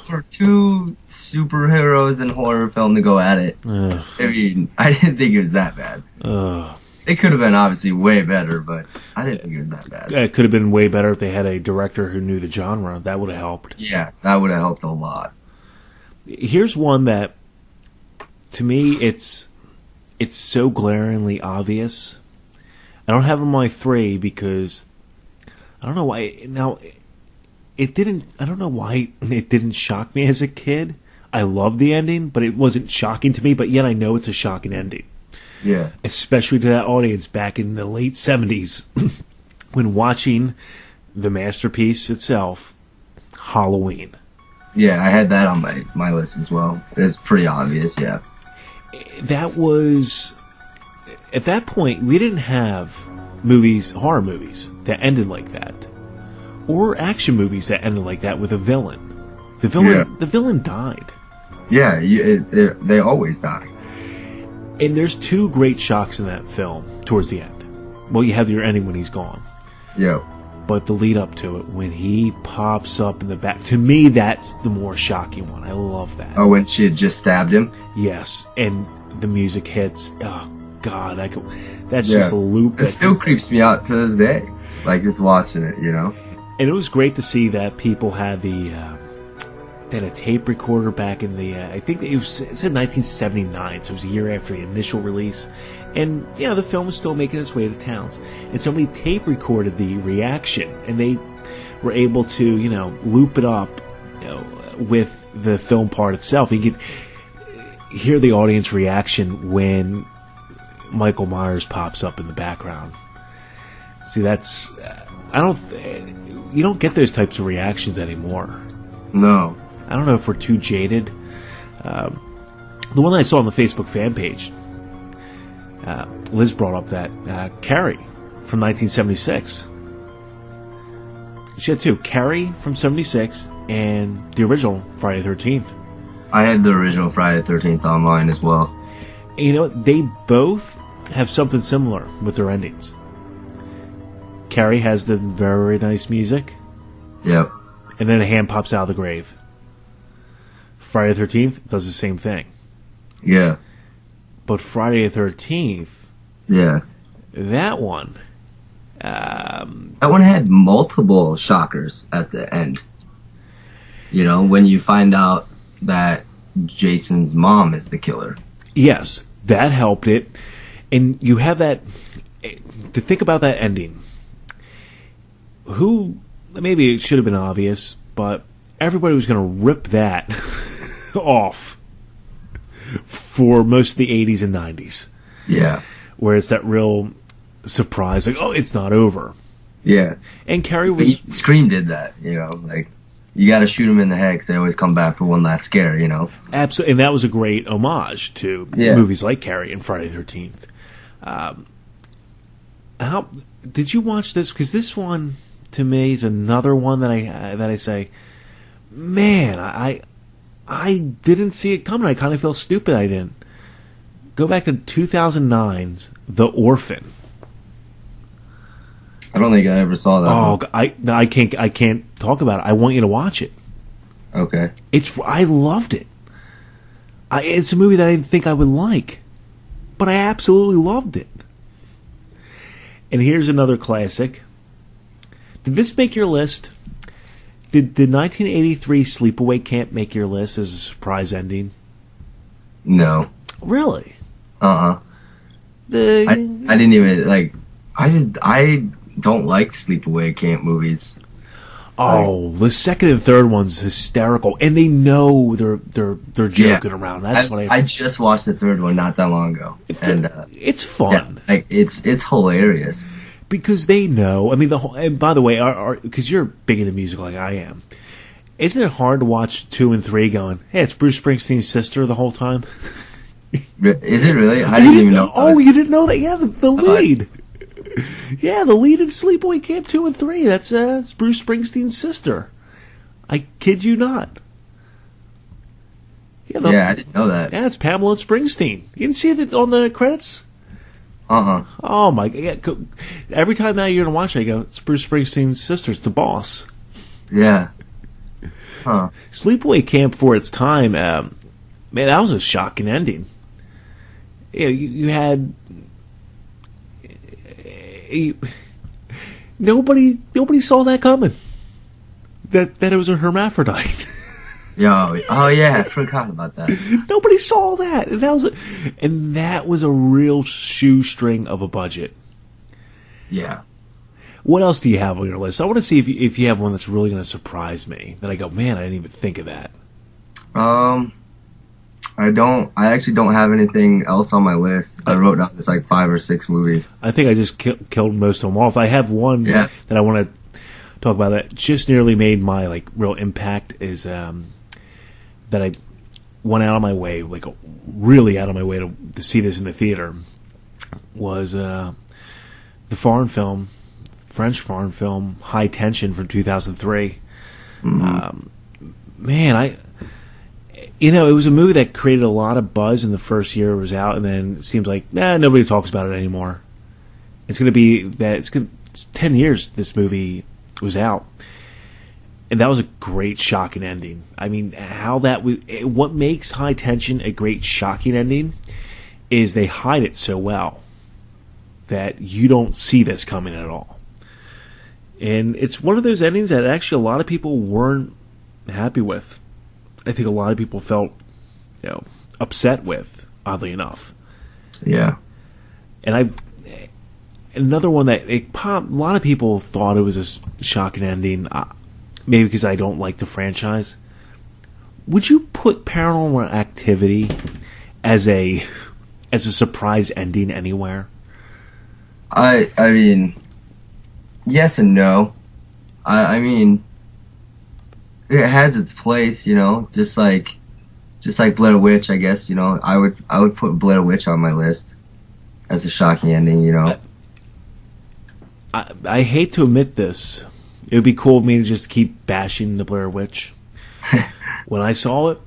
For 2 superheroes and horror film to go at it, I didn't think it was that bad. It could have been obviously way better, but I didn't think it was that bad. It could have been way better if they had a director who knew the genre. That would have helped. Yeah, that would have helped a lot. Here's one that, to me, it's so glaringly obvious. I don't have them on my 3 because I don't know why. Now, it didn't. I don't know why it didn't shock me as a kid. I loved the ending, but it wasn't shocking to me. But yet, I know it's a shocking ending. Yeah. Especially to that audience back in the late 70s when watching the masterpiece itself, Halloween. Yeah, I had that on my list as well. It's pretty obvious, yeah. That was at that point, we didn't have horror movies that ended like that, or action movies that ended like that with a villain. The villain died. Yeah, they always die. And there's two great shocks in that film towards the end. Well, you have your ending when he's gone. Yeah. But the lead up to it, when he pops up in the back, to me, that's the more shocking one. I love that. Oh, when she had just stabbed him? Yes, and the music hits. Oh, God, that's just a loop. It still creeps me out to this day. Like, just watching it, you know? And it was great to see that people had they had a tape recorder back in the, I think it said 1979, so it was a year after the initial release. And, yeah, the film was still making its way to towns. And somebody tape recorded the reaction, and they were able to, loop it up, with the film part itself. You could hear the audience reaction when Michael Myers pops up in the background. See, that's, you don't get those types of reactions anymore. No. I don't know if we're too jaded. The one that I saw on the Facebook fan page, Liz brought up that Carrie from 1976. She had two, Carrie from 76 and the original Friday the 13th. I had the original Friday the 13th online as well. And you know what? They both have something similar with their endings. Carrie has the very nice music. Yep. And then a hand pops out of the grave. Friday the 13th does the same thing. Yeah. But Friday the 13th, yeah, that one, that one had multiple shockers at the end. When you find out that Jason's mom is the killer. Yes, that helped it. And you have that, to think about that ending. Maybe it should have been obvious, but everybody was going to rip that off for most of the 80s and 90s. Yeah. Where it's that real surprise, like, oh, it's not over. Yeah. And Carrie was... Scream did that, like, you got to shoot them in the head because they always come back for one last scare, Absolutely. And that was a great homage to movies like Carrie and Friday the 13th. How did you watch this? Because this one, to me, is another one that I say, man, I didn't see it coming. I kind of feel stupid I didn't. Go back to 2009's The Orphan. I don't think I ever saw that. Oh, I can't talk about it. I want you to watch it. Okay. I loved it. It's a movie that I didn't think I would like, but I absolutely loved it. And here's another classic. Did this make your list? Did 1983 Sleepaway Camp make your list as a surprise ending? No. Really? I didn't even like. I don't like Sleepaway Camp movies. Oh, the second and third one's hysterical, and they know they're joking around. That's what I just watched the third one not that long ago, it's fun. Yeah, like it's hilarious because they know. I mean, and by the way, because you're big into music like I am, isn't it hard to watch 2 and 3 going, hey, it's Bruce Springsteen's sister the whole time? Is it really? I didn't even know. Oh, you didn't know that? Yeah, the lead. Yeah, the lead in Sleepaway Camp 2 and 3. That's Bruce Springsteen's sister. I kid you not. Yeah, I didn't know that. Yeah, it's Pamela Springsteen. You didn't see it on the credits? Oh my god! Yeah, every time now you're gonna watch it, I go, it's Bruce Springsteen's sister. It's the boss. Yeah. Huh. Sleepaway Camp for its time, man, that was a shocking ending. You had nobody saw that coming. That it was a hermaphrodite. Oh yeah, I forgot about that. Nobody saw that, and that was a real shoestring of a budget. Yeah. What else do you have on your list? I want to see if you have one that's really going to surprise me. That I go, man, I didn't even think of that. I don't. I actually don't have anything else on my list. I wrote down just like 5 or 6 movies. I think I just killed most of them off. I have one that I want to talk about that just nearly made my real impact. Is that I went out of my way, really out of my way to see this in the theater. was the French foreign film, High Tension from 2003. Man, it was a movie that created a lot of buzz in the first year it was out, and then it seems like nobody talks about it anymore. It's going to be that it's 10 years this movie was out, and that was a great shocking ending. I mean, what makes High Tension a great shocking ending is they hide it so well that you don't see this coming at all. And it's one of those endings that actually a lot of people weren't happy with. I think a lot of people felt, upset with, oddly enough. Yeah. And another one that a lot of people thought it was a shocking ending, maybe because I don't like the franchise. Would you put Paranormal Activity as a surprise ending anywhere? I mean, yes and no. I mean, it has its place, just like Blair Witch, I guess. I would put Blair Witch on my list as a shocking ending. I hate to admit this. It would be cool of me to just keep bashing the Blair Witch. When I saw it,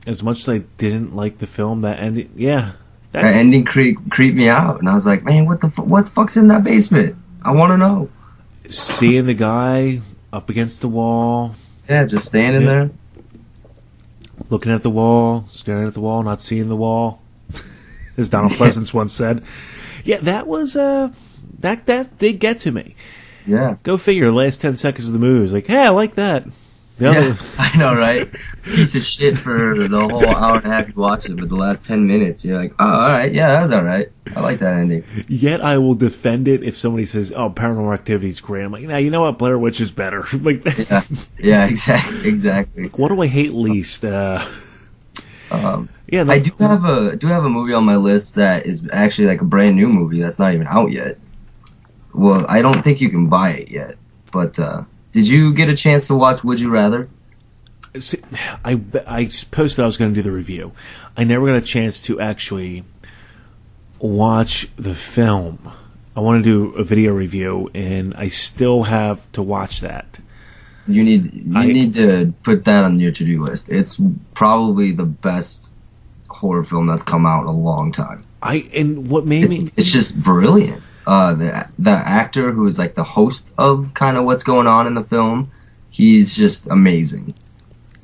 as much as I didn't like the film, that ending, that ending creeped me out, and I was like, man, what the fuck's in that basement? I want to know. Seeing the guy up against the wall. Yeah, just standing there. Looking at the wall, staring at the wall, not seeing the wall. As Donald Pleasance once said. Yeah, that was, that did get to me. Yeah. Go figure, last 10 seconds of the movie was like, hey, I like that. Yeah, I know, right? Piece of shit for the whole hour and a half you watch it, but the last 10 minutes, you're like, oh, alright, yeah, that was alright. I like that ending. Yet I will defend it if somebody says, oh, Paranormal Activity is great. I'm like, you know what? Blair Witch is better. Like, yeah, exactly. Like, what do I hate least? I do have a movie on my list that is actually like a brand new movie that's not even out yet. Well, I don't think you can buy it yet, but did you get a chance to watch Would You Rather? See, I posted I was going to do the review. I never got a chance to actually watch the film. I want to do a video review, and I still have to watch that. You need to put that on your to-do list. It's probably the best horror film that's come out in a long time. It's just brilliant. The actor who is like the host of kind of what's going on in the film, he's just amazing.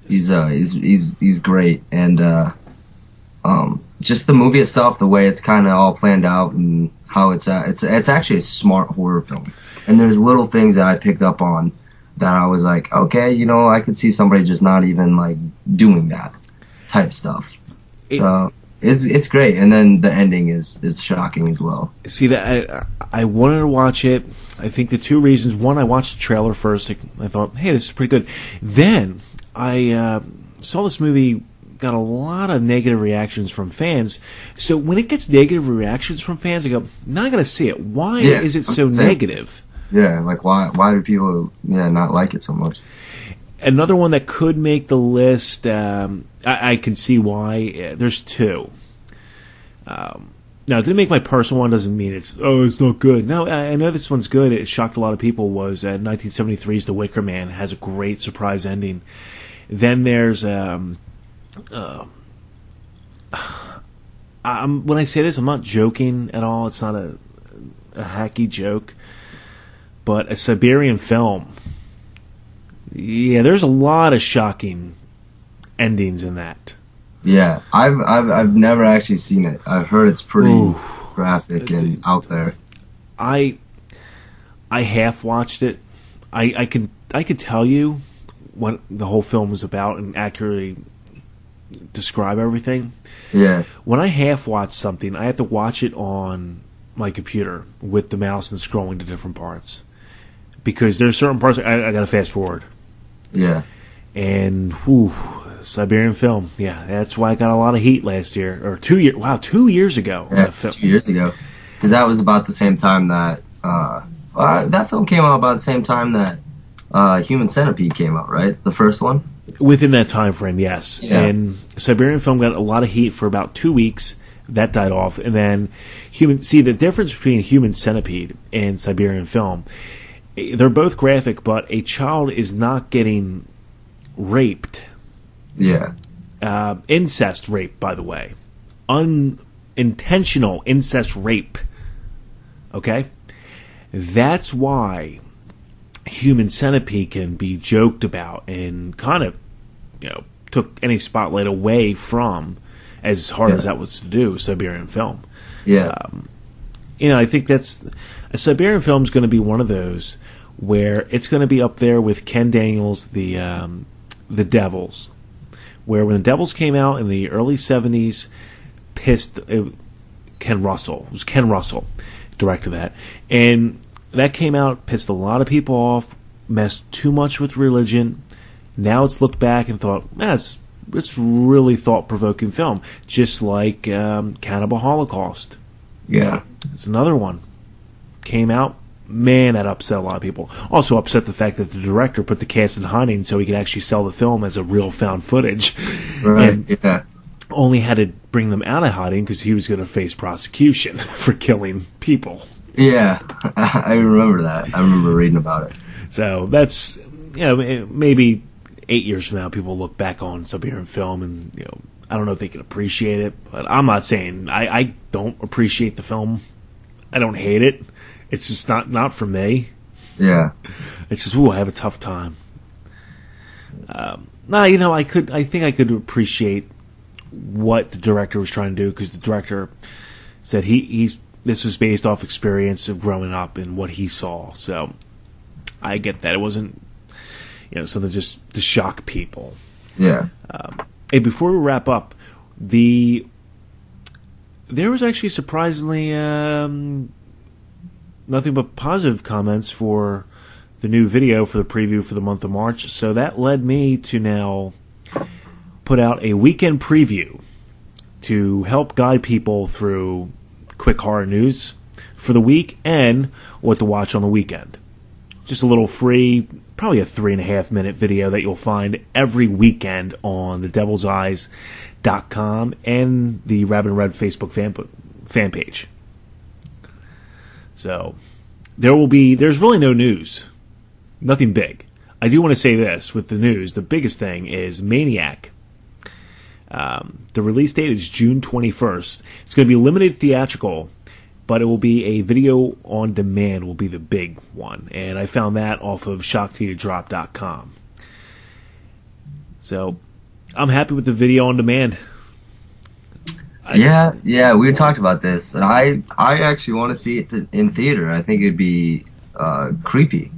He's great, and just the movie itself, the way it's kind of all planned out and how it's actually a smart horror film. And there's little things that I picked up on that I was like, okay, I could see somebody just not even like doing that type stuff. So it's great, and then the ending is shocking as well. See, that I wanted to watch it. I think the two reasons: one, I watched the trailer first. I thought, hey, this is pretty good. Then I saw this movie got a lot of negative reactions from fans. So when it gets negative reactions from fans, I go, now I got to see it. Why is it so negative? Yeah, like why do people not like it so much? Another one that could make the list, I can see why. There's two. Now, to make my personal one doesn't mean it's not good. No, I know this one's good. It shocked a lot of people. Was 1973's The Wicker Man. It has a great surprise ending. Then there's when I say this, I'm not joking at all. It's not a hacky joke, but A Siberian Film. Yeah, there's a lot of shocking endings in that. Yeah, I've never actually seen it. I've heard it's pretty graphic and out there. I half watched it. I could tell you what the whole film was about and accurately describe everything. Yeah. When I half watch something, I have to watch it on my computer with the mouse and scrolling to different parts, because there's certain parts I got to fast forward. Yeah. And Siberian Film. Yeah, that's why I got a lot of heat last year or 2 years. Wow, 2 years ago. Yeah, 2 years ago, because that was about the same time that that film came out about the same time that Human Centipede came out, right? The first one. Within that time frame, yes. Yeah. And Siberian Film got a lot of heat for about 2 weeks. That died off, and then the difference between Human Centipede and Siberian Film, they're both graphic, but a child is not getting raped. Yeah. Incest rape, by the way. Unintentional incest rape. Okay? That's why Human Centipede can be joked about and kind of, took any spotlight away from, as hard as that was to do, Siberian Film. Yeah. I think that's a Siberian Film is going to be one of those where it's going to be up there with Ken Daniels' The Devils, where when The Devils came out in the early 70s, Ken Russell directed that, and that came out, pissed a lot of people off, messed too much with religion. Now it's looked back and thought, it's really thought-provoking film, just like Cannibal Holocaust. Yeah. It's another one. Came out, man, that upset a lot of people. Also upset the fact that the director put the cast in hiding so he could actually sell the film as a real found footage. Right, and yeah. Only had to bring them out of hiding because he was going to face prosecution for killing people. Yeah, I remember that. I remember reading about it. So that's, maybe 8 years from now, people look back on Siberian Film and, I don't know if they can appreciate it, but I'm not saying I don't appreciate the film. I don't hate it. It's just not for me. Yeah. It's just, I have a tough time. I think I could appreciate what the director was trying to do, because the director said this was based off experience of growing up and what he saw. So I get that. It wasn't, something just to shock people. Yeah. Hey, before we wrap up, there was actually surprisingly nothing but positive comments for the new video for the preview for the month of March. So that led me to now put out a weekend preview to help guide people through quick horror news for the week and what to watch on the weekend. Just a little free, probably a 3.5-minute video that you'll find every weekend on thedevilseyes.com and the Rabbit and Red Facebook fan page. So there's really no news. Nothing big. I do want to say this with the news. The biggest thing is Maniac. The release date is June 21st. It's going to be limited theatrical, but it will be a video on demand will be the big one. And I found that off of shocktodrop.com. So I'm happy with the video on demand. Yeah, we talked about this, and I actually want to see it in theater. I think it'd be creepier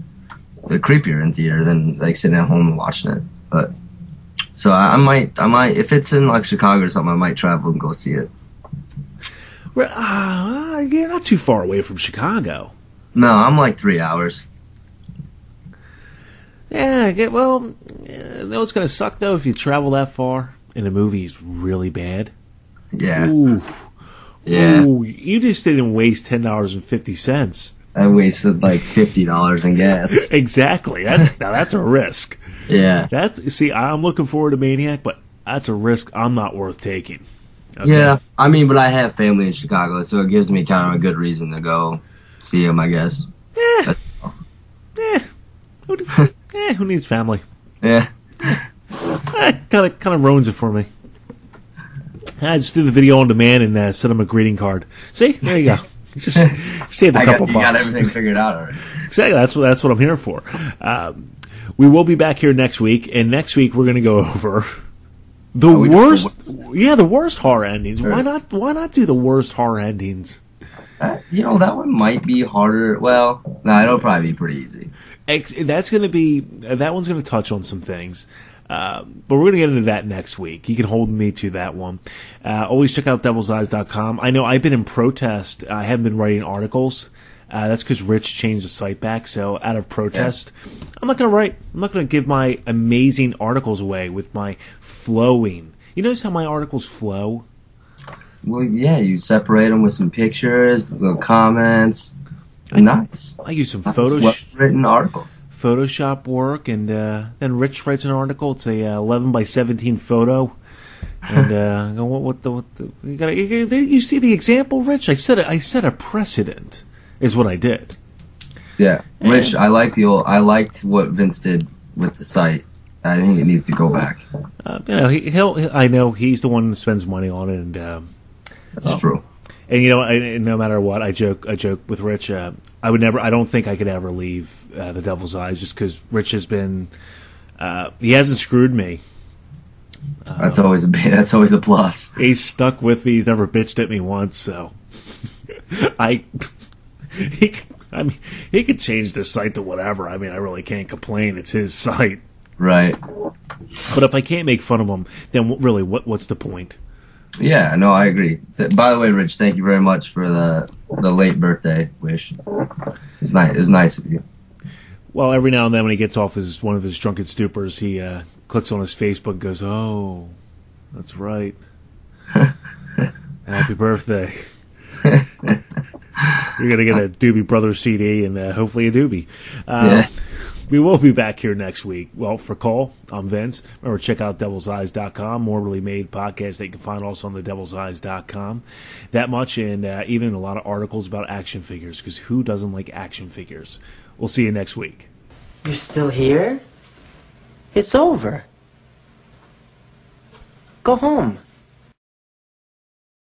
in theater than like sitting at home and watching it. But so I might if it's in like Chicago or something, I might travel and go see it. You're not too far away from Chicago. No, I'm like 3 hours. Yeah, well, you know what's going to suck though if you travel that far and the movie is really bad. Yeah. Ooh. Yeah. Ooh, you just didn't waste $10.50. I wasted like $50 in gas. Exactly. Now that's a risk. Yeah. I'm looking forward to Maniac, but that's a risk I'm not worth taking. Okay? Yeah. I mean, but I have family in Chicago, so it gives me kind of a good reason to go see him, I guess. Who needs family? Yeah. Kind of ruins it for me. I just do the video on demand and send them a greeting card. See, there you go. Just save a couple bucks. You got everything figured out already. Exactly. That's what I'm here for. We will be back here next week, and next week we're going to go over the worst horror endings. Why not do the worst horror endings? That one might be harder. Well, no, it'll probably be pretty easy. That one's going to touch on some things. But we're going to get into that next week. You can hold me to that one. Always check out devilseyes.com. I know I've been in protest. I haven't been writing articles. That's because Rich changed the site back. So out of protest, I'm not going to write. I'm not going to give my amazing articles away with my flowing. You notice how my articles flow? Well, yeah, you separate them with some pictures, little comments. Nice. I use some written articles. Photoshop work, and then Rich writes an article. It's a 11 by 17 photo. And I go, what the you see the example, Rich? I set a precedent, is what I did. Yeah, Rich, I liked what Vince did with the site. I think it needs to go back. I know he's the one that spends money on it, and That's true. And no matter what, I joke with Rich. I don't think I could ever leave the Devil's Eyes, just because Rich has been. He hasn't screwed me. That's always a plus. He's stuck with me. He's never bitched at me once. So, he could change the site to whatever. I mean, I really can't complain. It's his site. Right. But if I can't make fun of him, then really, what's the point? Yeah, no, I agree. By the way, Rich, thank you very much for the late birthday wish. It's nice. It was nice of you. Well, every now and then when he gets off one of his drunken stupors, he clicks on his Facebook and goes, "Oh, that's right. Happy birthday." You're going to get a Doobie Brothers CD and hopefully a Doobie. Yeah. We will be back here next week. Well, for Cole, I'm Vince. Remember, check out devilseyes.com, Morbidly Made podcast that you can find also on the devilseyes.com. That much, and even a lot of articles about action figures, because who doesn't like action figures? We'll see you next week. You're still here? It's over. Go home.